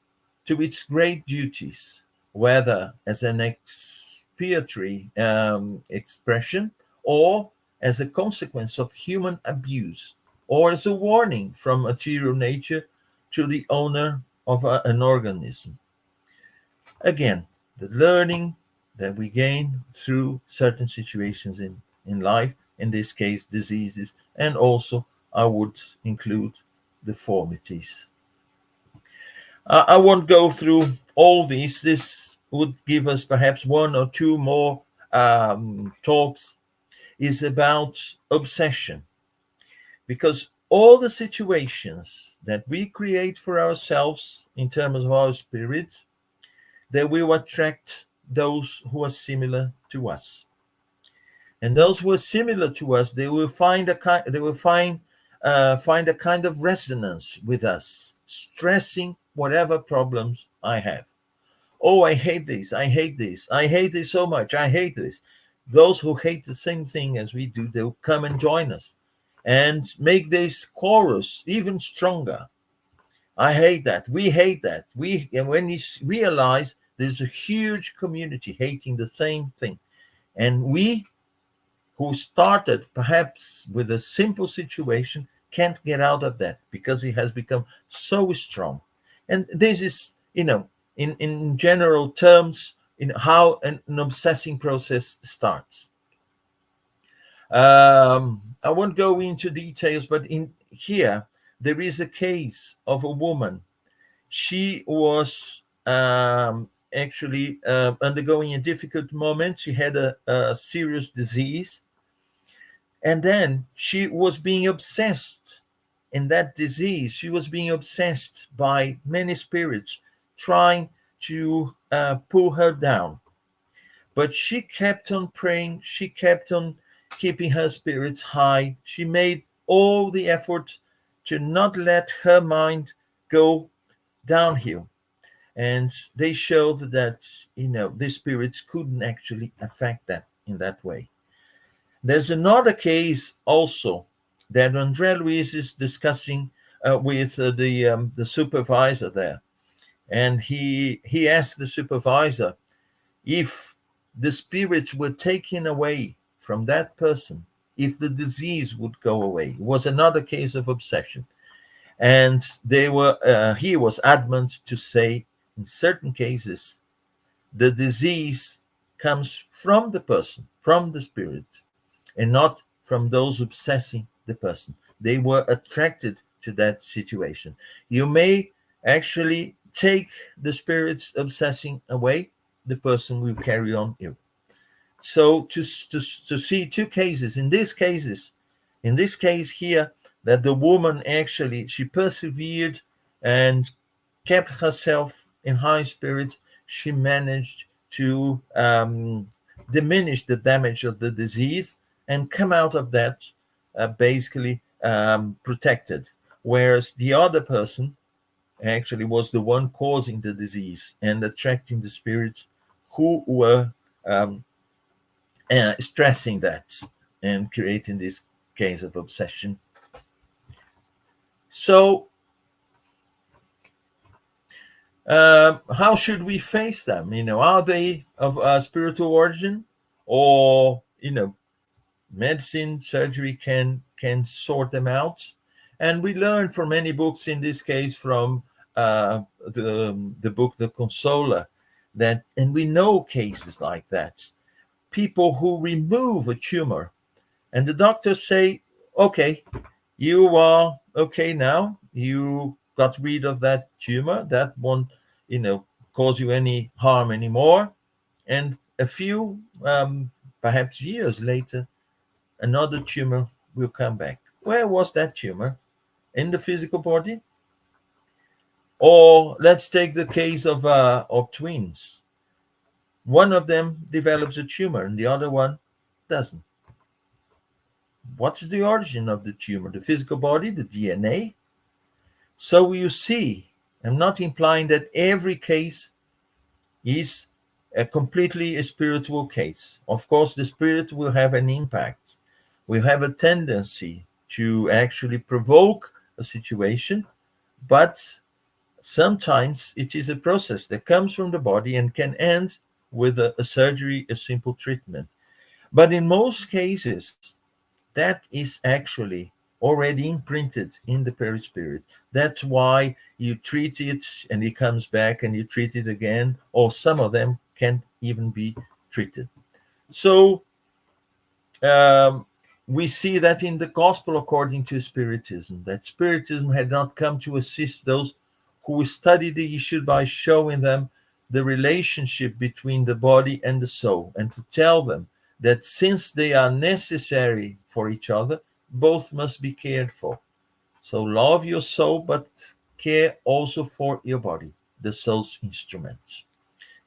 E: to its great duties, whether as an expiatory expression or as a consequence of human abuse, or as a warning from material nature to the owner of an organism. Again, the learning that we gain through certain situations in life, in this case, diseases, and also I would include deformities. I won't go through all these. This would give us perhaps one or two more talks. Is about obsession, because all the situations that we create for ourselves in terms of our spirits, they will attract those who are similar to us, and those who are similar to us, they will find a kind of resonance with us, stressing whatever problems I have. Oh, I hate this, I hate this, I hate this so much, I hate this. Those who hate the same thing as we do, they'll come and join us and make this chorus even stronger. I hate that. We hate that. And when you realize there's a huge community hating the same thing, and we who started perhaps with a simple situation can't get out of that because he has become so strong. And this is, in general terms, how an obsessing process starts. I won't go into details, but in here there is a case of a woman. She was actually undergoing a difficult moment. She had a serious disease, and then she was being obsessed in that disease. She was being obsessed by many spirits trying to pull her down. But she kept on praying. She kept on keeping her spirits high. She made all the effort to not let her mind go downhill. And they showed that, the spirits couldn't actually affect that in that way. There's another case also that Andre Luis is discussing with the supervisor there. And he asked the supervisor if the spirits were taken away from that person, if the disease would go away. It was another case of obsession. And he was adamant to say, in certain cases, the disease comes from the person, from the spirit, and not from those obsessing the person. They were attracted to that situation. You may actually take the spirits obsessing away, the person will carry on ill. So to see two cases, in this case here, that the woman actually, she persevered and kept herself in high spirits, she managed to diminish the damage of the disease and come out of that basically protected. Whereas the other person actually was the one causing the disease and attracting the spirits who were stressing that and creating this case of obsession. So how should we face them? Are they of spiritual origin, or medicine, surgery can sort them out? And we learn from many books, in this case from the book The Consoler, that, and we know cases like that, people who remove a tumor and the doctors say, okay, you are okay now, you got rid of that tumor, that won't cause you any harm anymore. And a few perhaps years later, another tumor will come back. Where was that tumor? In the physical body? Or let's take the case of twins. One of them develops a tumor and the other one doesn't. What is the origin of the tumor? The physical body, the DNA? So you see, I'm not implying that every case is completely a spiritual case. Of course, the spirit will have an impact. We have a tendency to actually provoke a situation, but sometimes it is a process that comes from the body and can end with a surgery, a simple treatment. But in most cases, that is actually already imprinted in the perispirit. That's why you treat it and it comes back and you treat it again, or some of them can't even be treated. So we see that in the gospel according to Spiritism, that Spiritism had not come to assist those who study the issue by showing them the relationship between the body and the soul, and to tell them that since they are necessary for each other, both must be cared for. So love your soul, but care also for your body, the soul's instrument.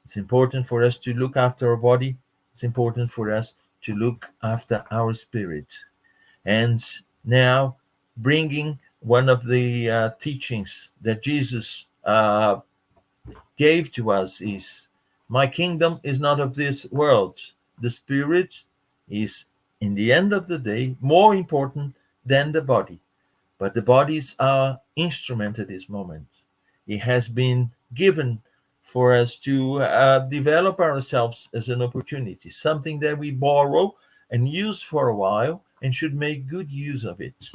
E: It's important for us to look after our body. It's important for us to look after our spirit. And now, bringing one of the teachings that Jesus gave to us is, my kingdom is not of this world. The spirit is, in the end of the day, more important than the body. But the body is our instrument at this moment. It has been given for us to develop ourselves as an opportunity, something that we borrow and use for a while and should make good use of it.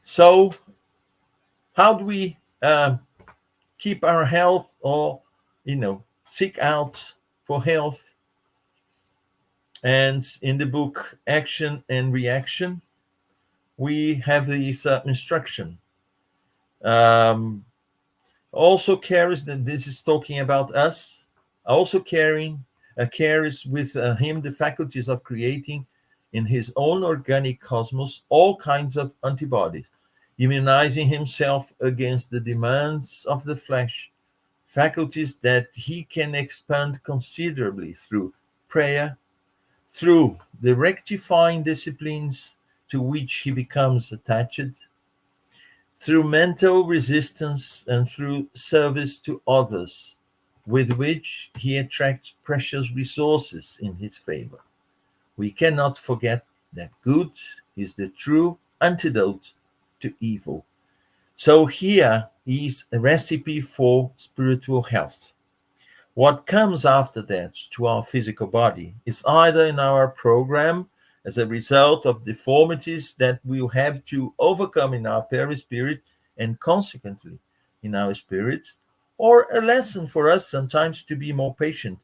E: So, how do we keep our health, or seek out for health? And in the book Action and Reaction, we have this instruction. Also carries, that this is talking about us, also carries with him the faculties of creating in his own organic cosmos all kinds of antibodies, immunizing himself against the demands of the flesh, faculties that he can expand considerably through prayer, through the rectifying disciplines to which he becomes attached, through mental resistance, and through service to others, with which he attracts precious resources in his favor. We cannot forget that good is the true antidote to evil. So here is a recipe for spiritual health. What comes after that to our physical body is either in our program as a result of deformities that we'll have to overcome in our perispirit and consequently in our spirit, or a lesson for us sometimes to be more patient.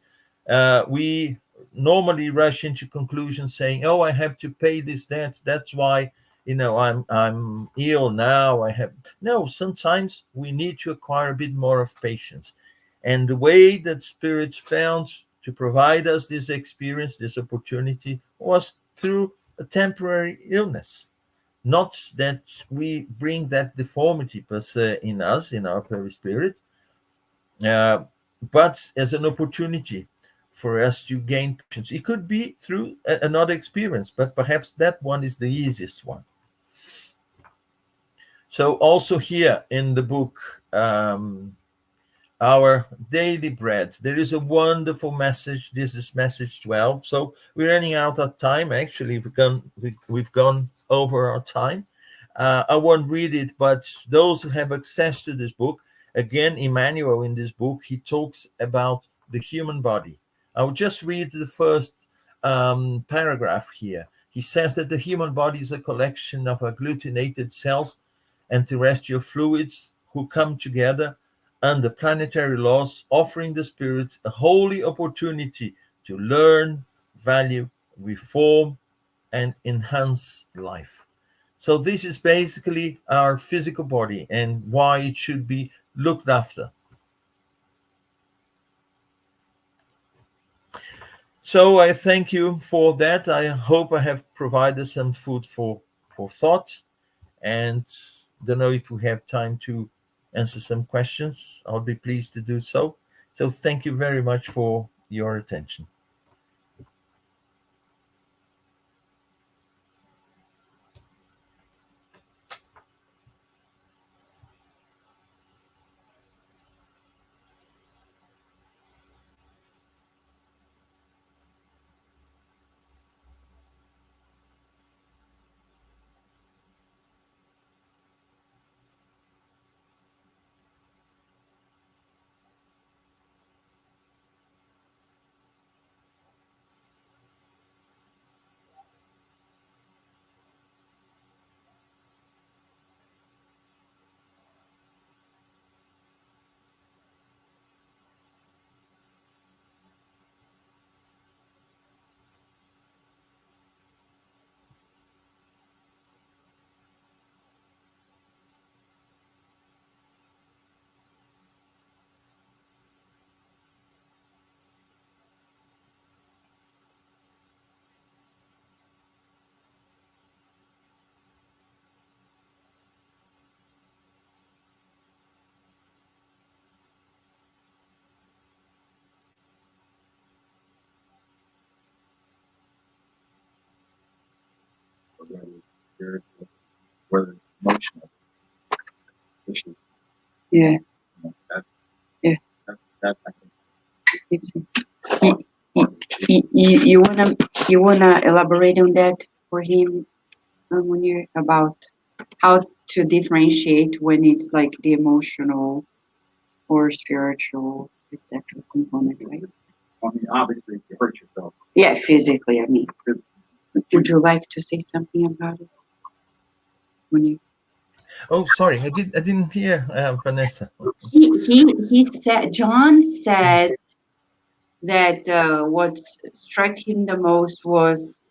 E: We normally rush into conclusions saying, "Oh, I have to pay this debt. That's why I'm ill now. I have." No, sometimes we need to acquire a bit more of patience. And the way that spirits found to provide us this experience, this opportunity, was through a temporary illness. Not that we bring that deformity per se in us, in our perispirit, but as an opportunity for us to gain patience. It could be through another experience, but perhaps that one is the easiest one. So also here in the book, Our Daily Bread, there is a wonderful message. This is message 12. So we're running out of time. Actually, we've gone over our time. I won't read it, but those who have access to this book, again, Emmanuel in this book, he talks about the human body. I will just read the first paragraph here. He says that the human body is a collection of agglutinated cells and terrestrial fluids who come together under planetary laws, offering the spirits a holy opportunity to learn, value, reform, and enhance life. So this is basically our physical body and why it should be looked after. So I thank you for that. I hope I have provided some food for thought, and don't know if we have time to answer some questions. I'll be pleased to do so. So thank you very much for your attention.
F: Whether it's emotional issues.
A: Yeah.
F: That's,
A: Yeah.
F: That I think.
A: You wanna elaborate on that for him, Munir, about how to differentiate when it's like the emotional or spiritual, etc. component, right?
F: I mean, obviously, if you hurt yourself.
A: Yeah, physically. I mean, would you like to say something about it, Munir?
E: Oh, sorry, I didn't hear Vanessa.
A: He said, John said that what struck him the most was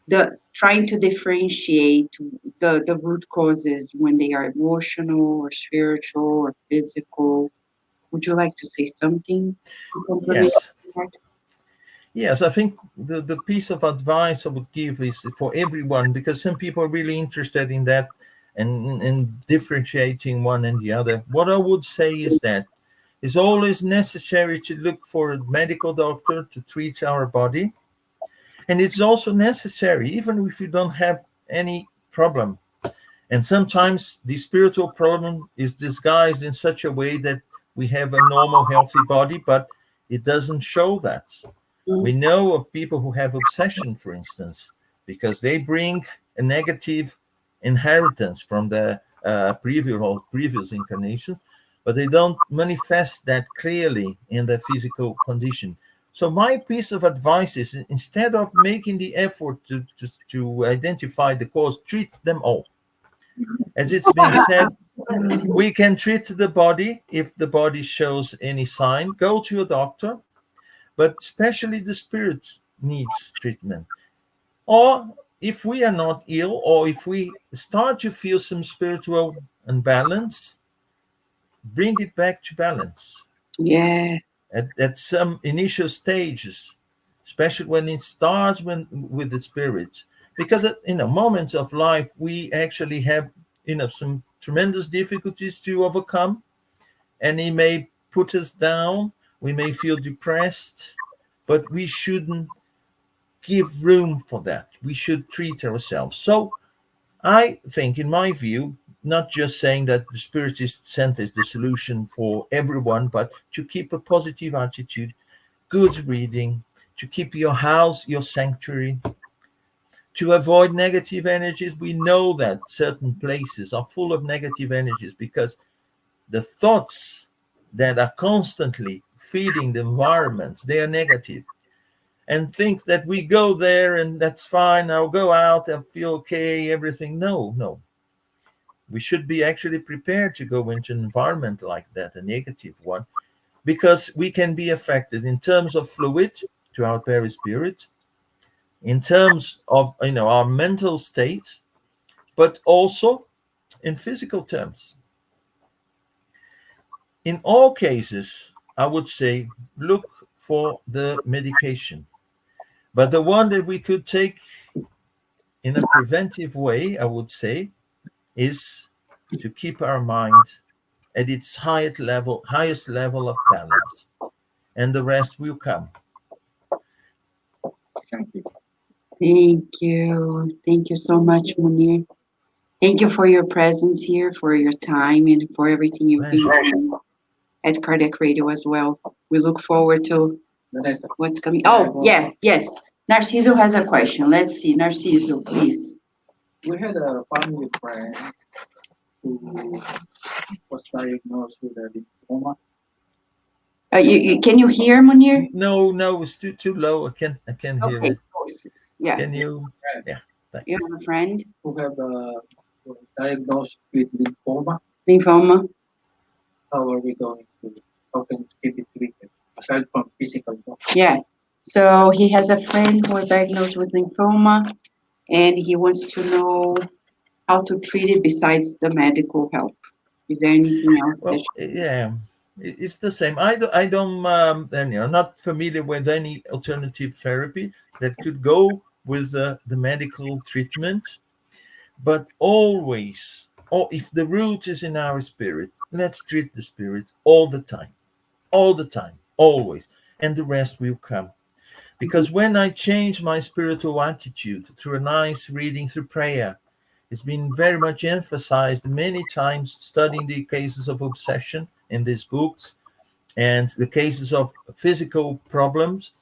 A: the trying to differentiate the root causes when they are emotional or spiritual or physical. Would you like to say something to complement
E: Yes.
A: that?
E: Yes, I think the piece of advice I would give is for everyone, because some people are really interested in that and in differentiating one and the other. What I would say is that it's always necessary to look for a medical doctor to treat our body. And it's also necessary, even if you don't have any problem. And sometimes the spiritual problem is disguised in such a way that we have a normal, healthy body, but it doesn't show that. We know of people who have obsession, for instance, because they bring a negative inheritance from the previous incarnations, but they don't manifest that clearly in their physical condition. So my piece of advice is, instead of making the effort to identify the cause, treat them all. As it's been said, we can treat the body if the body shows any sign. Go to a doctor, but especially the spirit needs treatment. Or if we are not ill, or if we start to feel some spiritual imbalance, bring it back to balance
A: Yeah.
E: at some initial stages, especially when it starts with the spirit. Because at moments of life, we actually have some tremendous difficulties to overcome, and it may put us down. We may feel depressed, but we shouldn't give room for that. We should treat ourselves. So I think, in my view, not just saying that the Spiritist Center is the solution for everyone, but to keep a positive attitude, good reading, to keep your house your sanctuary, to avoid negative energies. We know that certain places are full of negative energies because the thoughts that are constantly feeding the environment, they are negative. And think that we go there and that's fine, I'll go out, I'll feel okay, everything. No. We should be actually prepared to go into an environment like that, a negative one, because we can be affected in terms of fluid to our perispirit, in terms of our mental states, but also in physical terms. In all cases, I would say look for the medication. But the one that we could take in a preventive way, I would say, is to keep our mind at its highest level of balance, and the rest will come.
F: Thank you.
A: Thank you. Thank you so much, Munir. Thank you for your presence here, for your time, and for everything you've been doing at Cardiac Radio as well. We look forward to
F: Vanessa,
A: what's coming. Oh, yeah, yes. Narciso has a question. Let's see. Narciso, please.
F: we had a family friend who was diagnosed with a lymphoma.
A: Can you hear, Munir?
E: No, it's too low. I can't hear
A: Okay.
E: it.
A: Yeah.
E: Can you? Yeah.
A: You
E: Thanks.
A: have a friend?
F: Who have was diagnosed with lymphoma.
A: Lymphoma?
F: How can we keep it treated aside from physical doctor?
A: Yeah. So he has a friend who was diagnosed with lymphoma, and he wants to know how to treat it besides the medical help. Is there anything else
E: Well, yeah, it's the same. I don't, and not familiar with any alternative therapy that could go with the medical treatment, but always, or if the root is in our spirit, let's treat the spirit all the time, always, and the rest will come. Because when I change my spiritual attitude through a nice reading, through prayer, it's been very much emphasized many times studying the cases of obsession in these books and the cases of physical problems,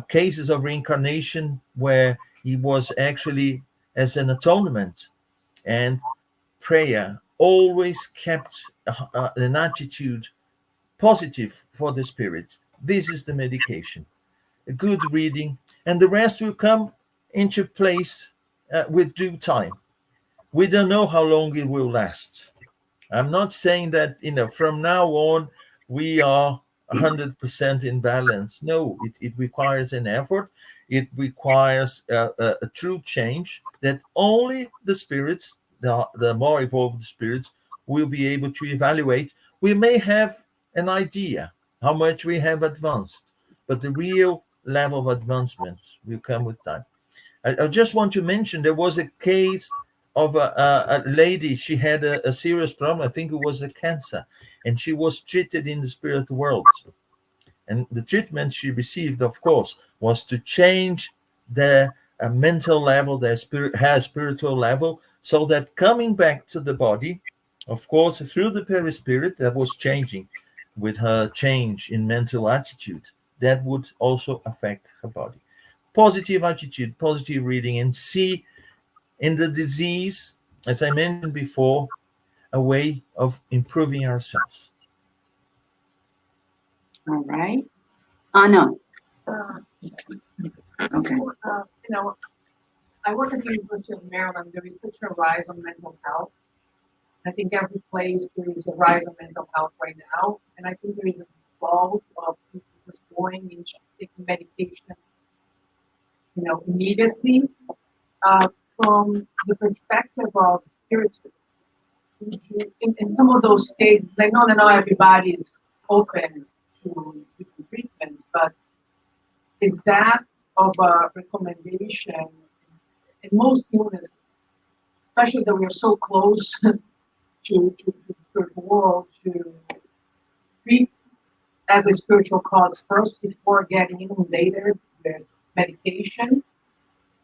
E: cases of reincarnation where he was actually as an atonement, and prayer always kept an attitude positive for the spirit. This is the medication, a good reading, and the rest will come into place with due time. We don't know how long it will last. I'm not saying that, from now on, we are 100% in balance. No, it requires an effort. It requires a true change that only the spirits, the more evolved spirits, will be able to evaluate. We may have an idea how much we have advanced, but the real level of advancement will come with time. I just want to mention there was a case of a lady. She had a serious problem. I think it was a cancer, and she was treated in the spirit world. And the treatment she received, of course, was to change their mental level, her spiritual level, so that coming back to the body, of course, through the perispirit that was changing with her change in mental attitude, that would also affect her body. Positive attitude, positive reading, and see in the disease, as I mentioned before, a way of improving ourselves.
A: All right. Anna.
G: Uh,
A: Okay.
G: I work at the University of Maryland. There is such a rise on mental health. I think every place there is a rise on mental health right now, and I think there is a bulk of people just going into taking medication, immediately. From the perspective of spiritual, in some of those cases, I know that not everybody is open to different treatments, but is that of a recommendation in most illnesses, especially that we're so close to the spiritual world, to treat as a spiritual cause first before getting inundated with medication?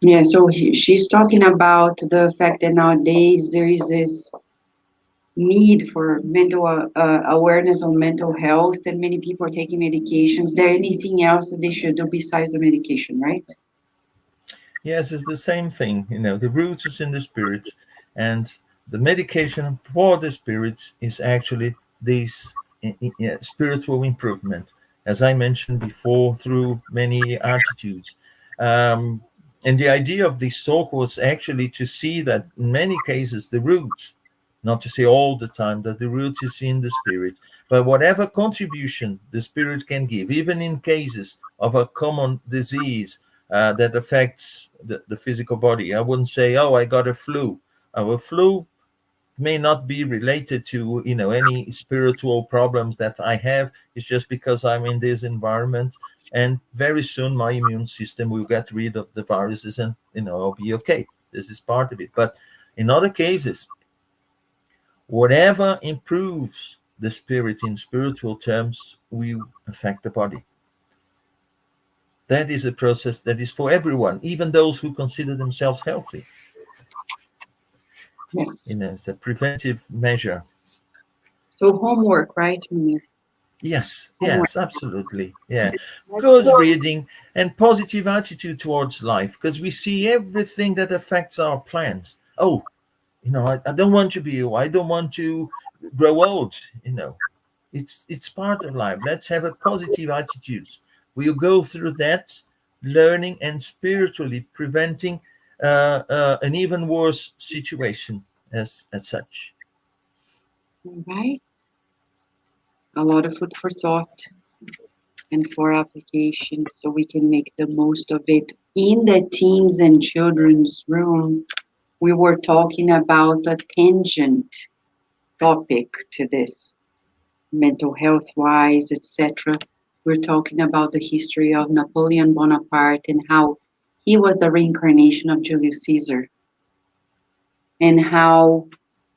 A: Yeah, so she's talking about the fact that nowadays there is this need for mental awareness on mental health, and many people are taking medications. Is there anything else that they should do besides the medication, right?
E: Yes, it's the same thing. The root is in the spirit, and the medication for the spirits is actually this spiritual improvement, as I mentioned before, through many attitudes. And the idea of this talk was actually to see that in many cases the root, not to say all the time, that the root is in the spirit. But whatever contribution the spirit can give, even in cases of a common disease that affects the physical body. I wouldn't say, oh, I got a flu. A flu may not be related to any spiritual problems that I have. It's just because I'm in this environment, and very soon my immune system will get rid of the viruses, and I'll be okay. This is part of it. But in other cases, whatever improves the spirit in spiritual terms will affect the body. That is a process that is for everyone, even those who consider themselves healthy.
A: Yes.
E: It's a preventive measure.
A: So homework, right, Munir?
E: Yes,
A: Homework.
E: yes, absolutely. Yeah. Good reading and positive attitude towards life, because we see everything that affects our plans. Oh, I don't want to be ill. I don't want to grow old. It's part of life. Let's have a positive attitude. We'll go through that, learning and spiritually preventing an even worse situation as such.
A: All right. A lot of food for thought and for application, so we can make the most of it. In the teens and children's room, we were talking about a tangent topic to this, mental health wise, etc. We're talking about the history of Napoleon Bonaparte and how he was the reincarnation of Julius Caesar, and how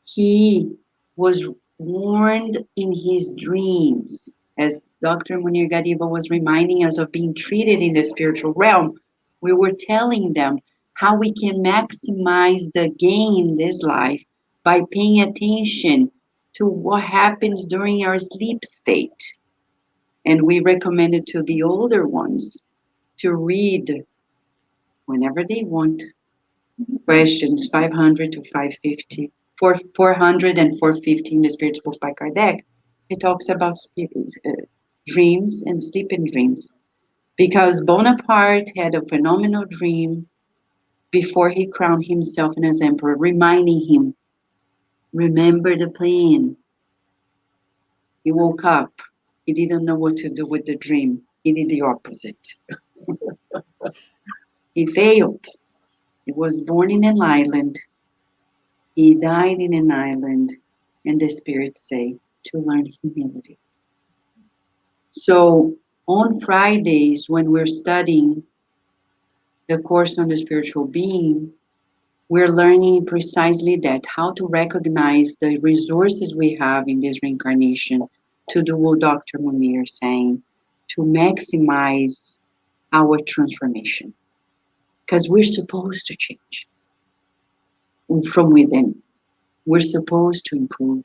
A: he was warned in his dreams, as Dr. Munir Gariba was reminding us of being treated in the spiritual realm. We were telling them how we can maximize the gain in this life by paying attention to what happens during our sleep state. And we recommended to the older ones to read whenever they want questions 500 to 550, 400 and 450 in the Spirits Book by Kardec. It talks about dreams and sleep and dreams. Because Bonaparte had a phenomenal dream before he crowned himself as emperor, reminding him, remember the plan. He woke up. He didn't know what to do with the dream. He did the opposite. He failed. He was born in an island. He died in an island. And the spirits say to learn humility. So on Fridays, when we're studying the course on the spiritual being, we're learning precisely that, how to recognize the resources we have in this reincarnation to do what Dr. Munir is saying, to maximize our transformation. Because we're supposed to change from within. We're supposed to improve.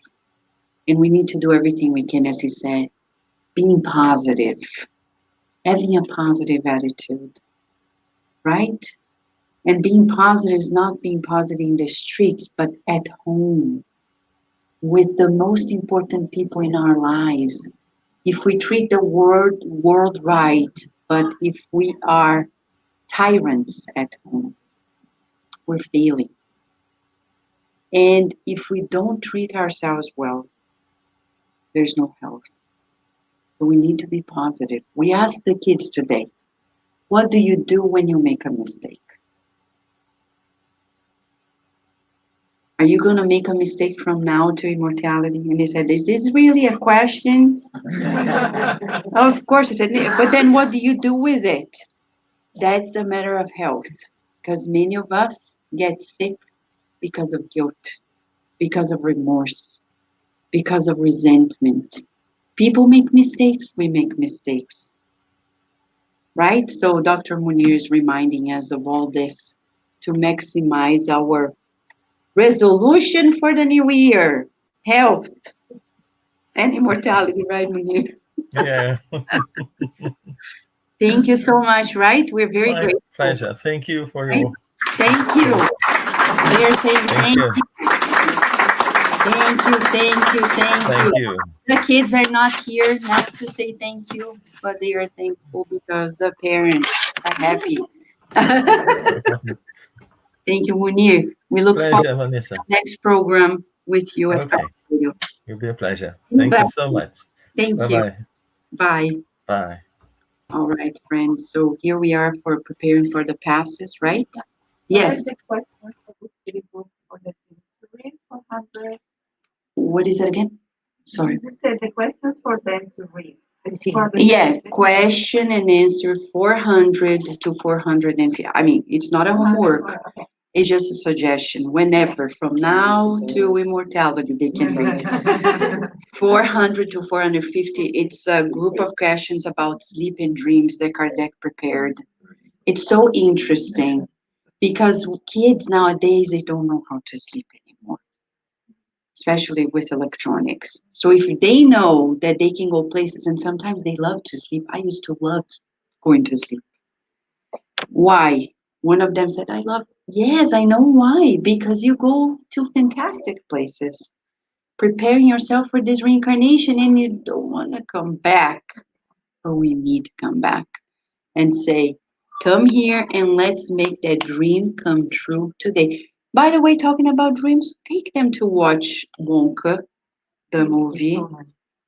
A: And we need to do everything we can, as he said, being positive, having a positive attitude, right? And being positive is not being positive in the streets, but at home with the most important people in our lives. If we treat the world right, but if we are tyrants at home, we're failing. And if we don't treat ourselves well, there's no health. So we need to be positive. We asked the kids today, what do you do when you make a mistake? Are you going to make a mistake from now to immortality? And they said, is this really a question? Of course, I said, but then what do you do with it? That's a matter of health, because many of us get sick because of guilt, because of remorse, because of resentment. People make mistakes, we make mistakes, right? So Dr. Munir is reminding us of all this to maximize our resolution for the new year, health and immortality, right, Munir?
E: Yeah,
A: Thank you so much, right? We're very
E: my
A: grateful.
E: pleasure. Thank you for
A: Right?
E: your.
A: Thank you. We are saying
E: Thank you.
A: Thank you.
E: You.
A: The kids are not here not to say thank you, but they are thankful because the parents are happy. Thank you, Munir. We look forward
E: Pleasure, Vanessa.
A: to the next program with you at
E: Okay.
A: Radio.
E: It'll be a pleasure. Thank you so much.
A: Thank you.
E: Bye-bye.
A: Bye.
E: Bye.
A: All right, friends. So here we are for preparing for the passes, right? Yes.
G: The question for the people for the 400.
A: What is it again? Sorry.
G: You said the questions for them to read.
A: Yeah, question and answer 400 to 450. I mean, it's not a homework.
G: Okay.
A: It's just a suggestion. Whenever, from now to immortality, they can read. 400 to 450. It's a group of questions about sleep and dreams that Kardec prepared. It's so interesting because kids nowadays, they don't know how to sleep anymore, especially with electronics. So if they know that they can go places, and sometimes they love to sleep. I used to love going to sleep. Why? One of them said, I love, yes, I know why. Because you go to fantastic places, preparing yourself for this reincarnation, and you don't want to come back. But we need to come back and say, come here and let's make that dream come true today. By the way, talking about dreams, take them to watch Wonka, the movie.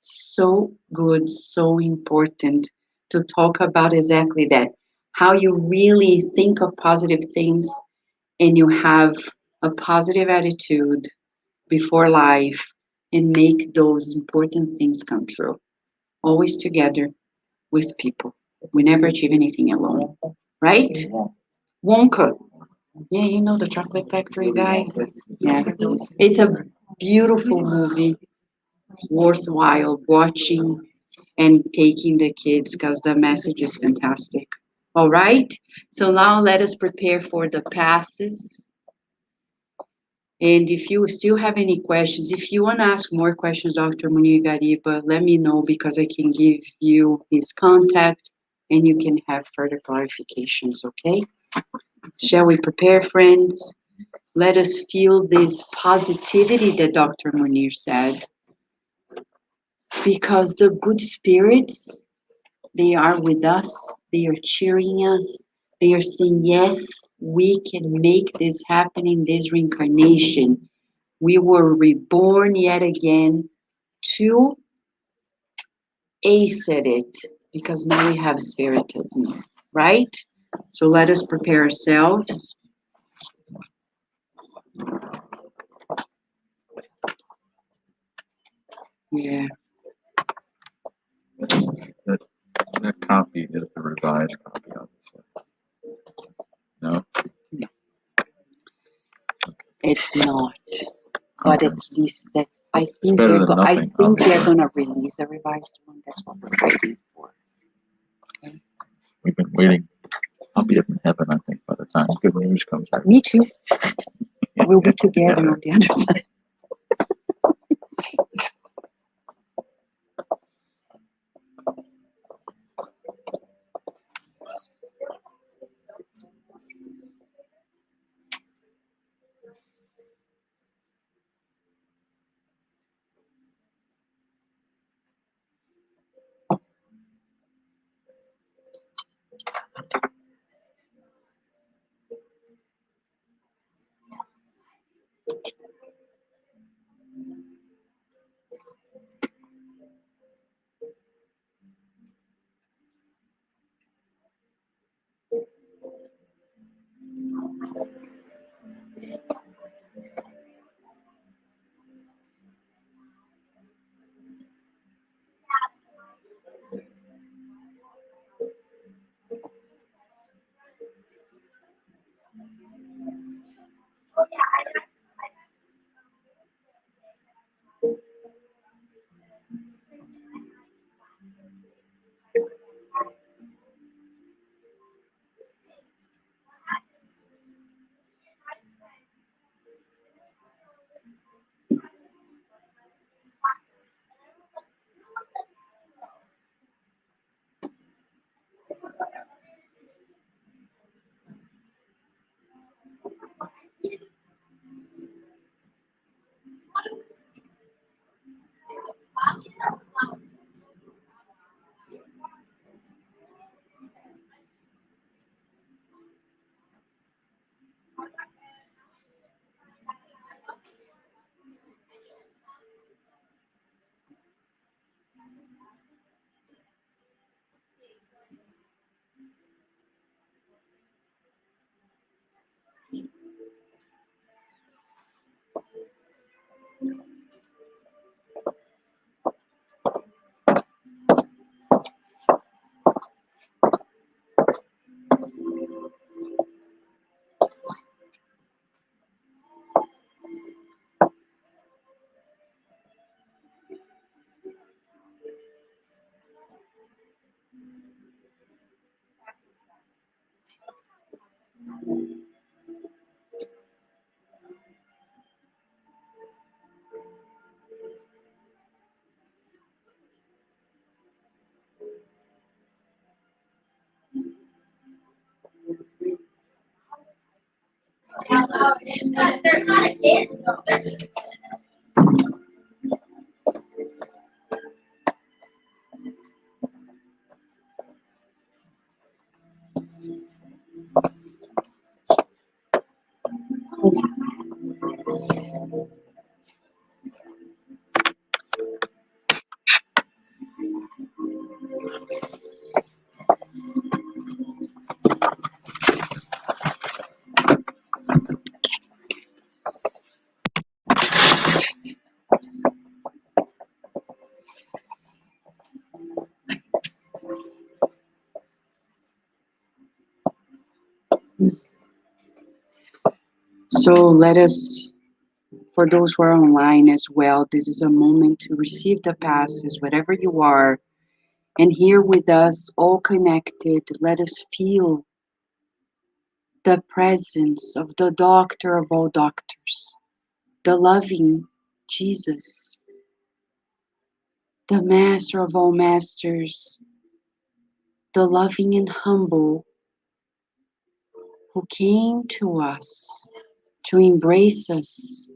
A: So good, so important to talk about exactly that. How you really think of positive things and you have a positive attitude before life and make those important things come true. Always together with people. We never achieve anything alone, right? Wonka. Yeah, you know the chocolate factory guy? Yeah. It's a beautiful movie, worthwhile watching and taking the kids because the message is fantastic. All right. So now let us prepare for the passes. And if you still have any questions, if you want to ask more questions, Dr. Munir Gariba, let me know because I can give you his contact and you can have further clarifications, okay? Shall we prepare, friends? Let us feel this positivity that Dr. Munir said. Because the good spirits, they are with us, they are cheering us, They are saying, yes, we can make this happen in this reincarnation. We were reborn yet again to ace at it because now we have spiritism, right? So let us prepare ourselves. Yeah.
H: That copy is the revised copy, obviously. No?
A: It's not, but
H: Okay.
A: it's this. That's. I think
H: better
A: they're.
H: than
A: I
H: nothing,
A: think they're
H: obviously.
A: gonna release a revised one. That's what we're waiting for.
H: We've been waiting. I'll be up in heaven, I think, by the time good news comes out.
A: Me too. We'll be together on the other side. So let us, for those who are online as well, this is a moment to receive the passes, wherever you are, and here with us, all connected, let us feel the presence of the doctor of all doctors, the loving Jesus, the master of all masters, the loving and humble who came to us to embrace us,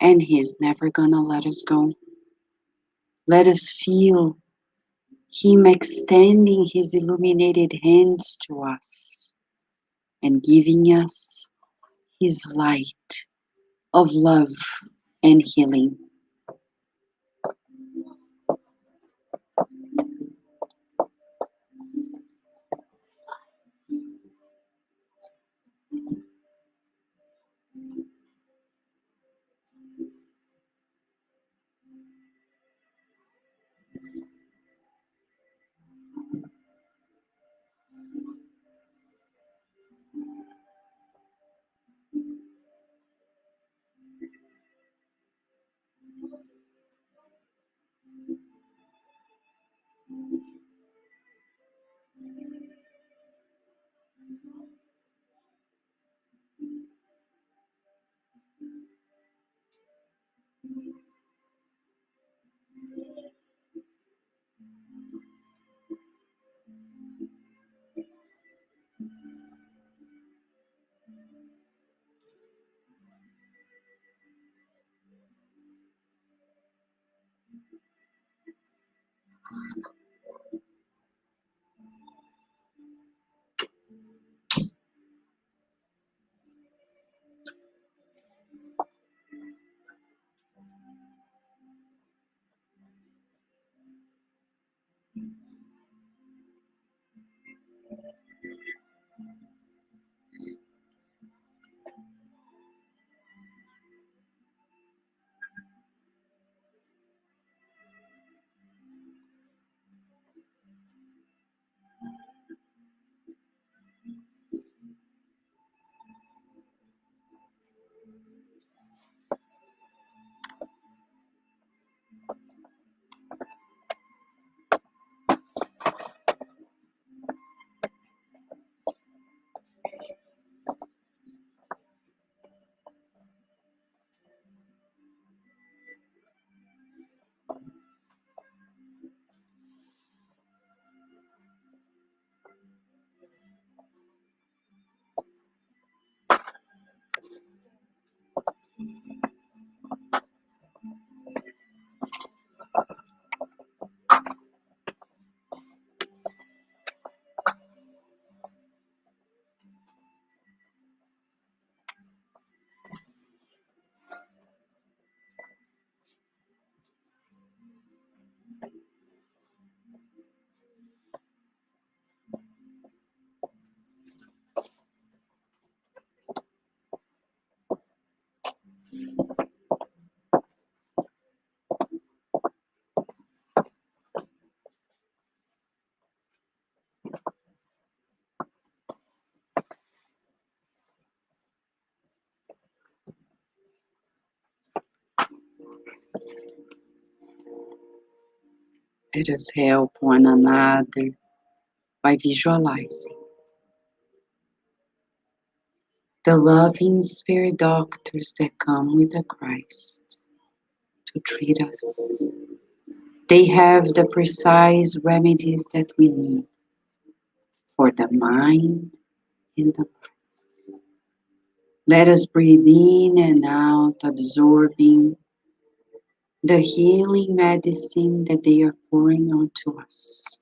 A: and he's never gonna let us go. Let us feel Him extending His illuminated hands to us and giving us His light of love and healing. Let us help one another by visualizing the loving spirit doctors that come with the Christ to treat us. They have the precise remedies that we need for the mind and the body. Let us breathe in and out, absorbing the healing medicine that they are pouring onto us.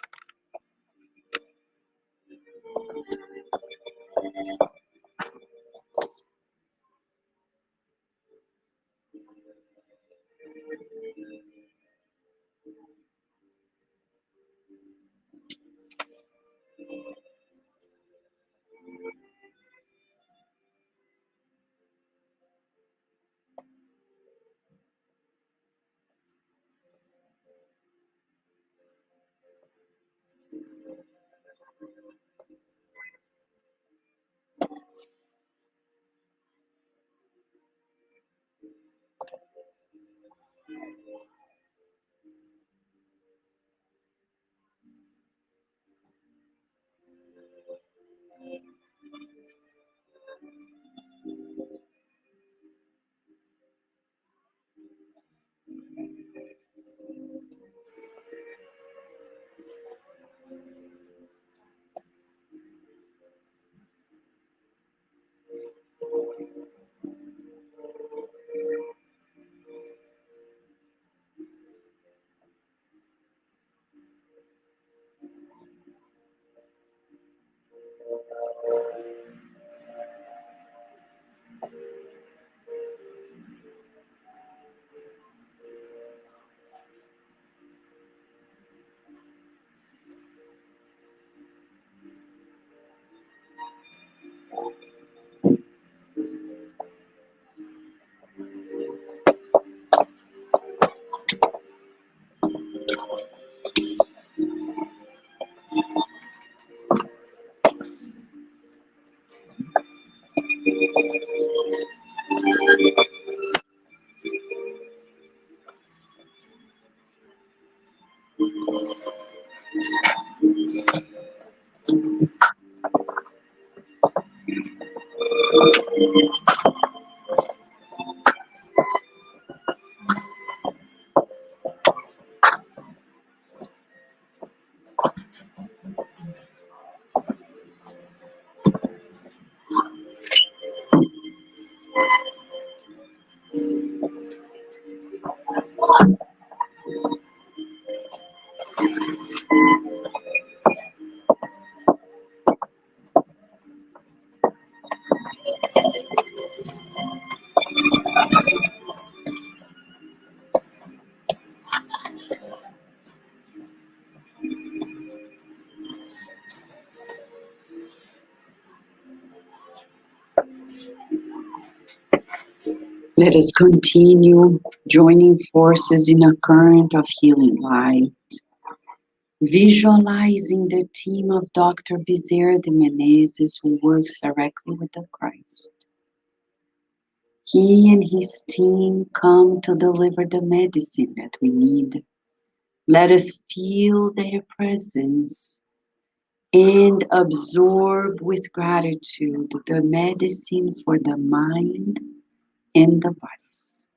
A: Let us continue joining forces in a current of healing light, visualizing the team of Dr. Bezerra de Menezes who works directly with the Christ. He and his team come to deliver the medicine that we need. Let us feel their presence and absorb with gratitude the medicine for the mind and the bodies.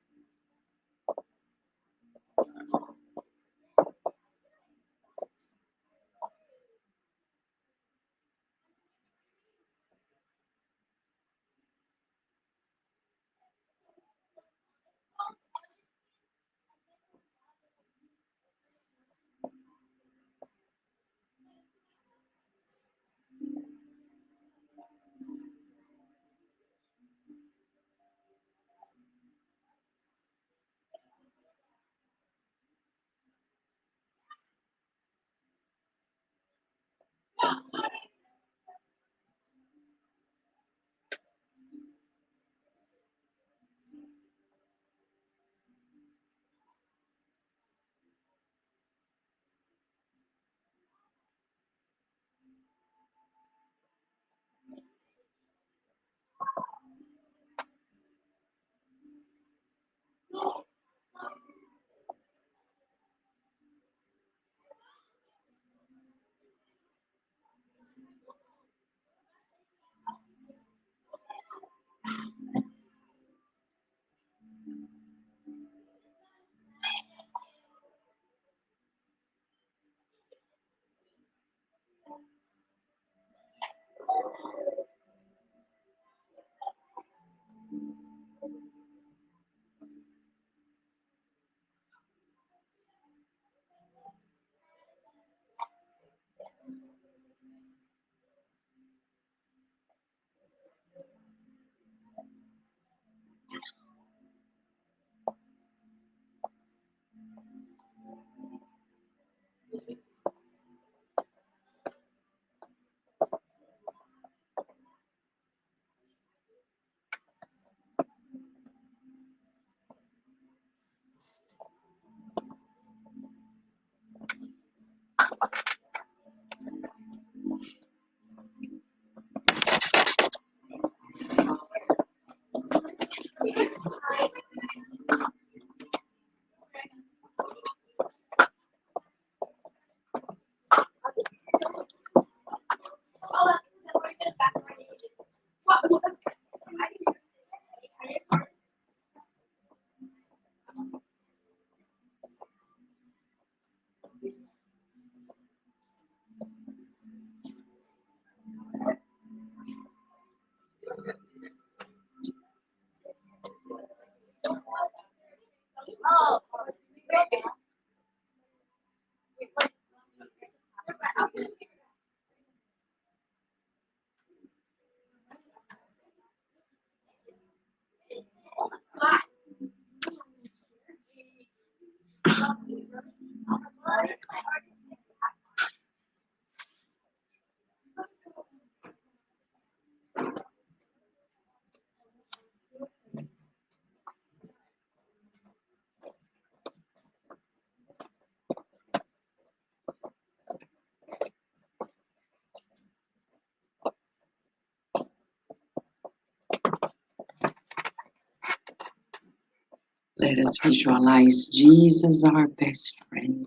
A: Let us visualize Jesus, our best friend.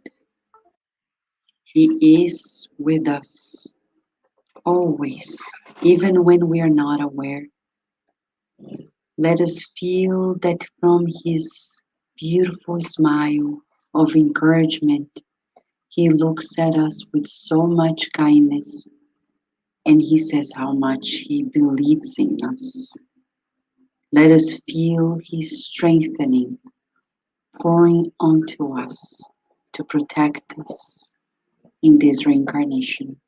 A: He is with us always, even when we are not aware. Let us feel that from his beautiful smile of encouragement, he looks at us with so much kindness and he says how much he believes in us. Let us feel his strengthening pouring onto us to protect us in this reincarnation.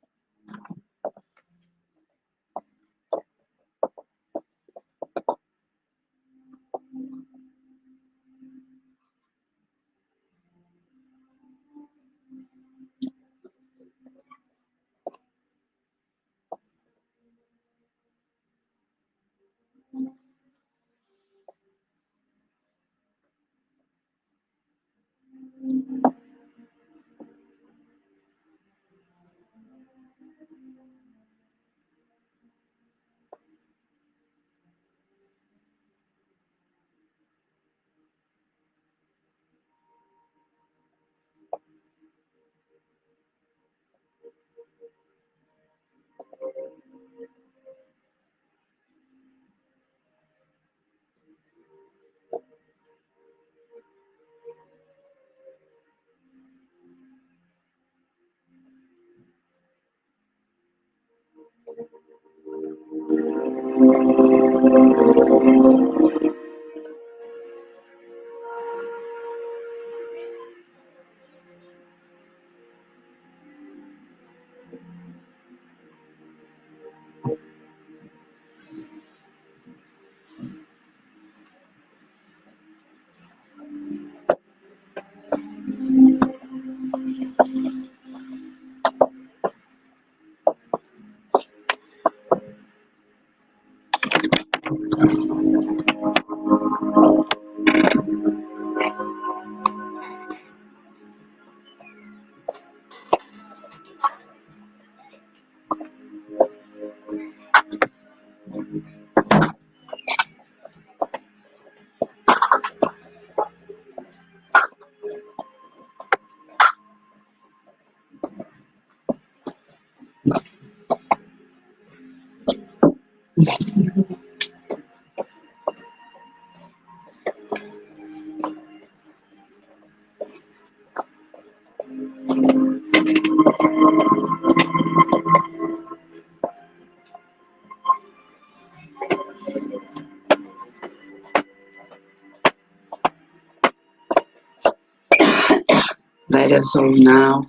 A: Let us all now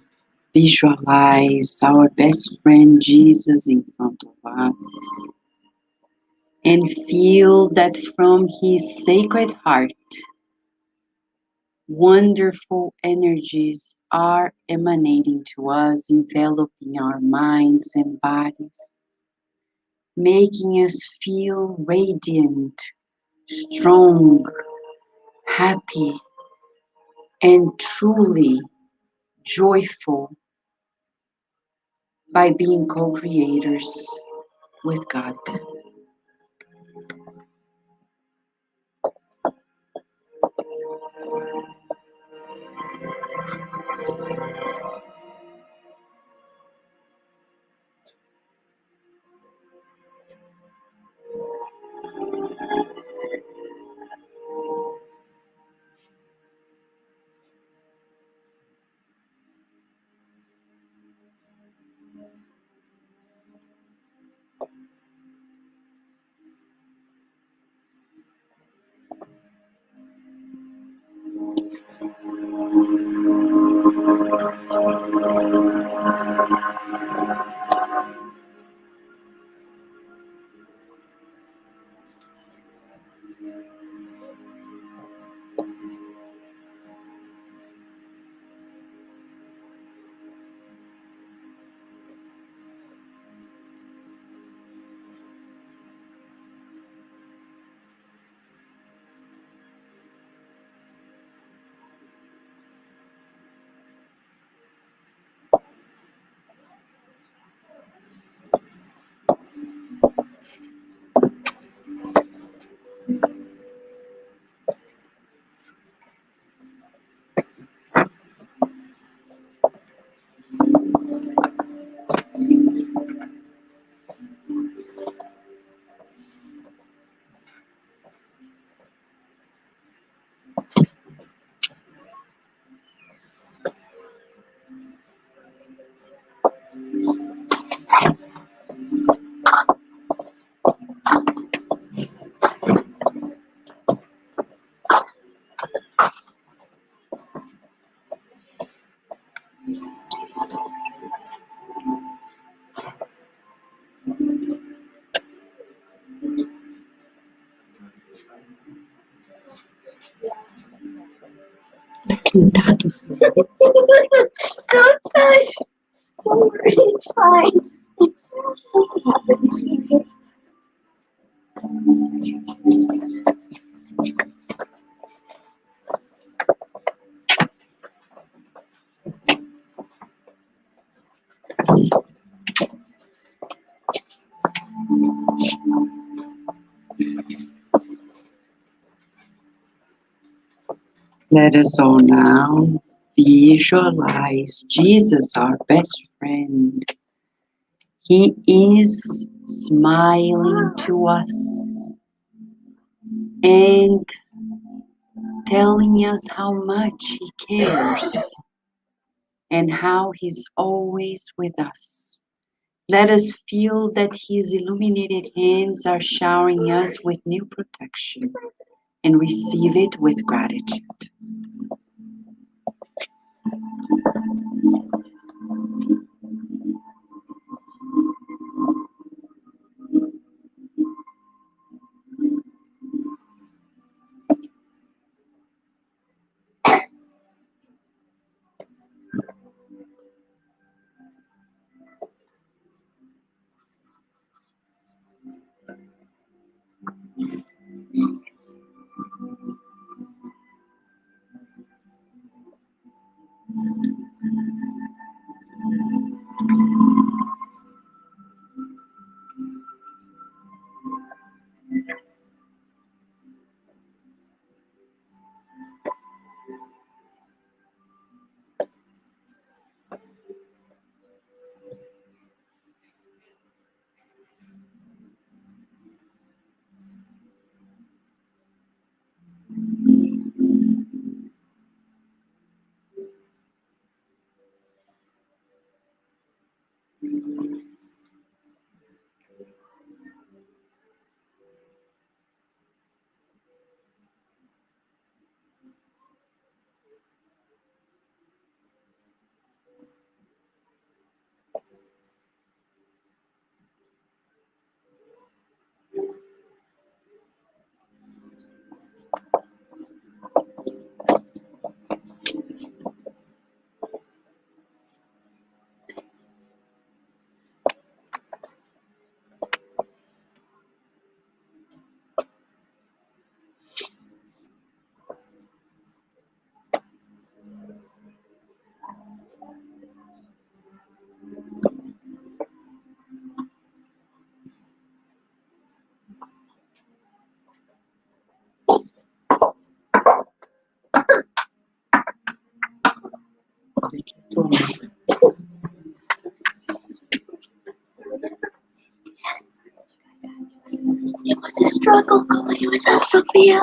A: visualize our best friend Jesus in front of us and feel that from his sacred heart, wonderful energies are emanating to us, enveloping our minds and bodies, making us feel radiant, strong, happy, and truly joyful by being co-creators with God.
B: Don't touch. Don't worry, it's fine. It's what happens here.
A: Let us all now visualize Jesus, our best friend. He is smiling to us and telling us how much he cares and how he's always with us. Let us feel that his illuminated hands are showering us with new protection and receive it with gratitude.
B: It was a struggle going without Sophia.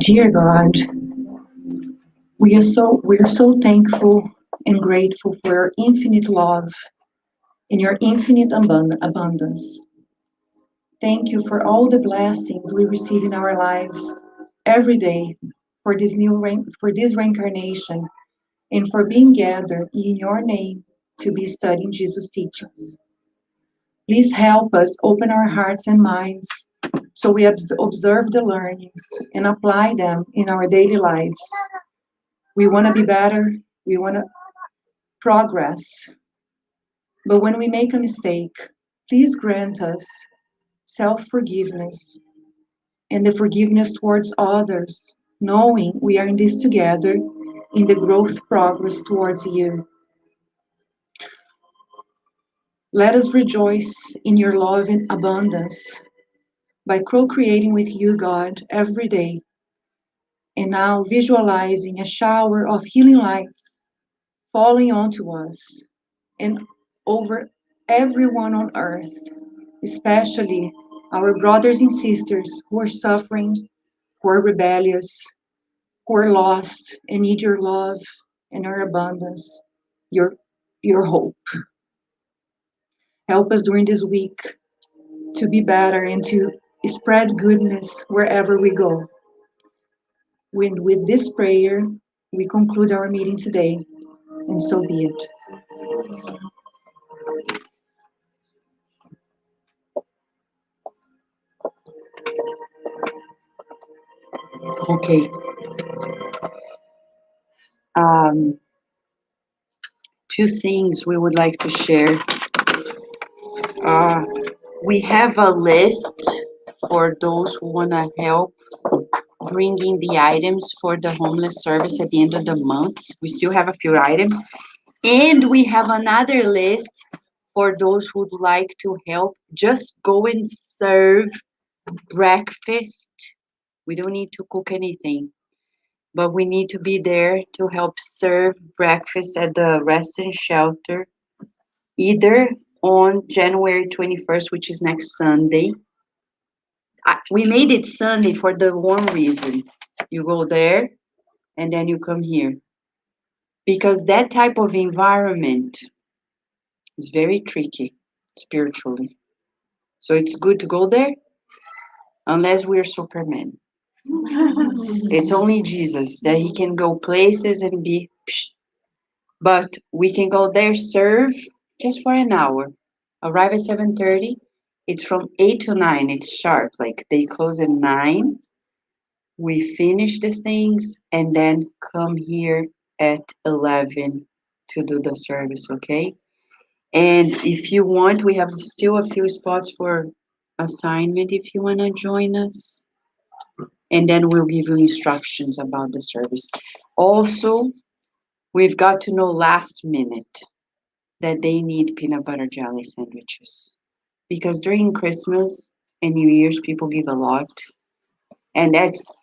A: Dear God, we are so thankful and grateful for your infinite love and your infinite abundance. Thank you for all the blessings we receive in our lives every day, for this reincarnation and for being gathered in your name to be studying Jesus' teachings. Please help us open our hearts and minds so we observe the learnings and apply them in our daily lives. We want to be better. We want to progress. But when we make a mistake, please grant us self-forgiveness and the forgiveness towards others, knowing we are in this together in the growth progress towards you. Let us rejoice in your love and abundance by co-creating with you, God, every day. And now visualizing a shower of healing lights falling onto us and over everyone on earth, especially our brothers and sisters who are suffering, who are rebellious, who are lost and need your love and your abundance, your hope. Help us during this week to be better and to spread goodness wherever we go. With this prayer, we conclude our meeting today, and so be it. Okay. Two things we would like to share. We have a list for those who want to help bringing the items for the homeless service at the end of the month. We still have a few items. And we have another list for those who'd like to help just go and serve breakfast. We don't need to cook anything, but we need to be there to help serve breakfast at the rest and shelter, either on January 21st, which is next Sunday. We made it Sunday for the one reason. You go there and then you come here. Because that type of environment is very tricky spiritually. So it's good to go there unless we're Superman. It's only Jesus that he can go places and be. But we can go there, serve just for an hour. Arrive at 7:30. It's from 8 to 9. It's sharp. Like they close at 9. We finish the things and then come here at 11 to do the service, okay? And if you want, we have still a few spots for assignment if you want to join us. And then we'll give you instructions about the service. Also, we've got to know last minute that they need peanut butter jelly sandwiches. Because during Christmas and New Year's, people give a lot. And that's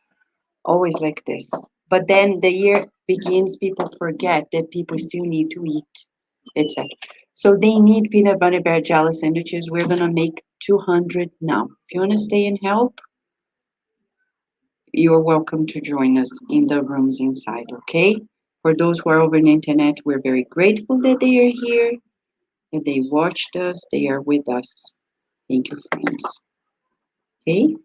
A: always like this. But then the year begins, people forget that people still need to eat, etc. So they need peanut butter jelly sandwiches. We're going to make 200 now. If you want to stay and help, you're welcome to join us in the rooms inside, okay? For those who are over the internet, we're very grateful that they are here, that they watched us, they are with us. Thank you, friends. Okay?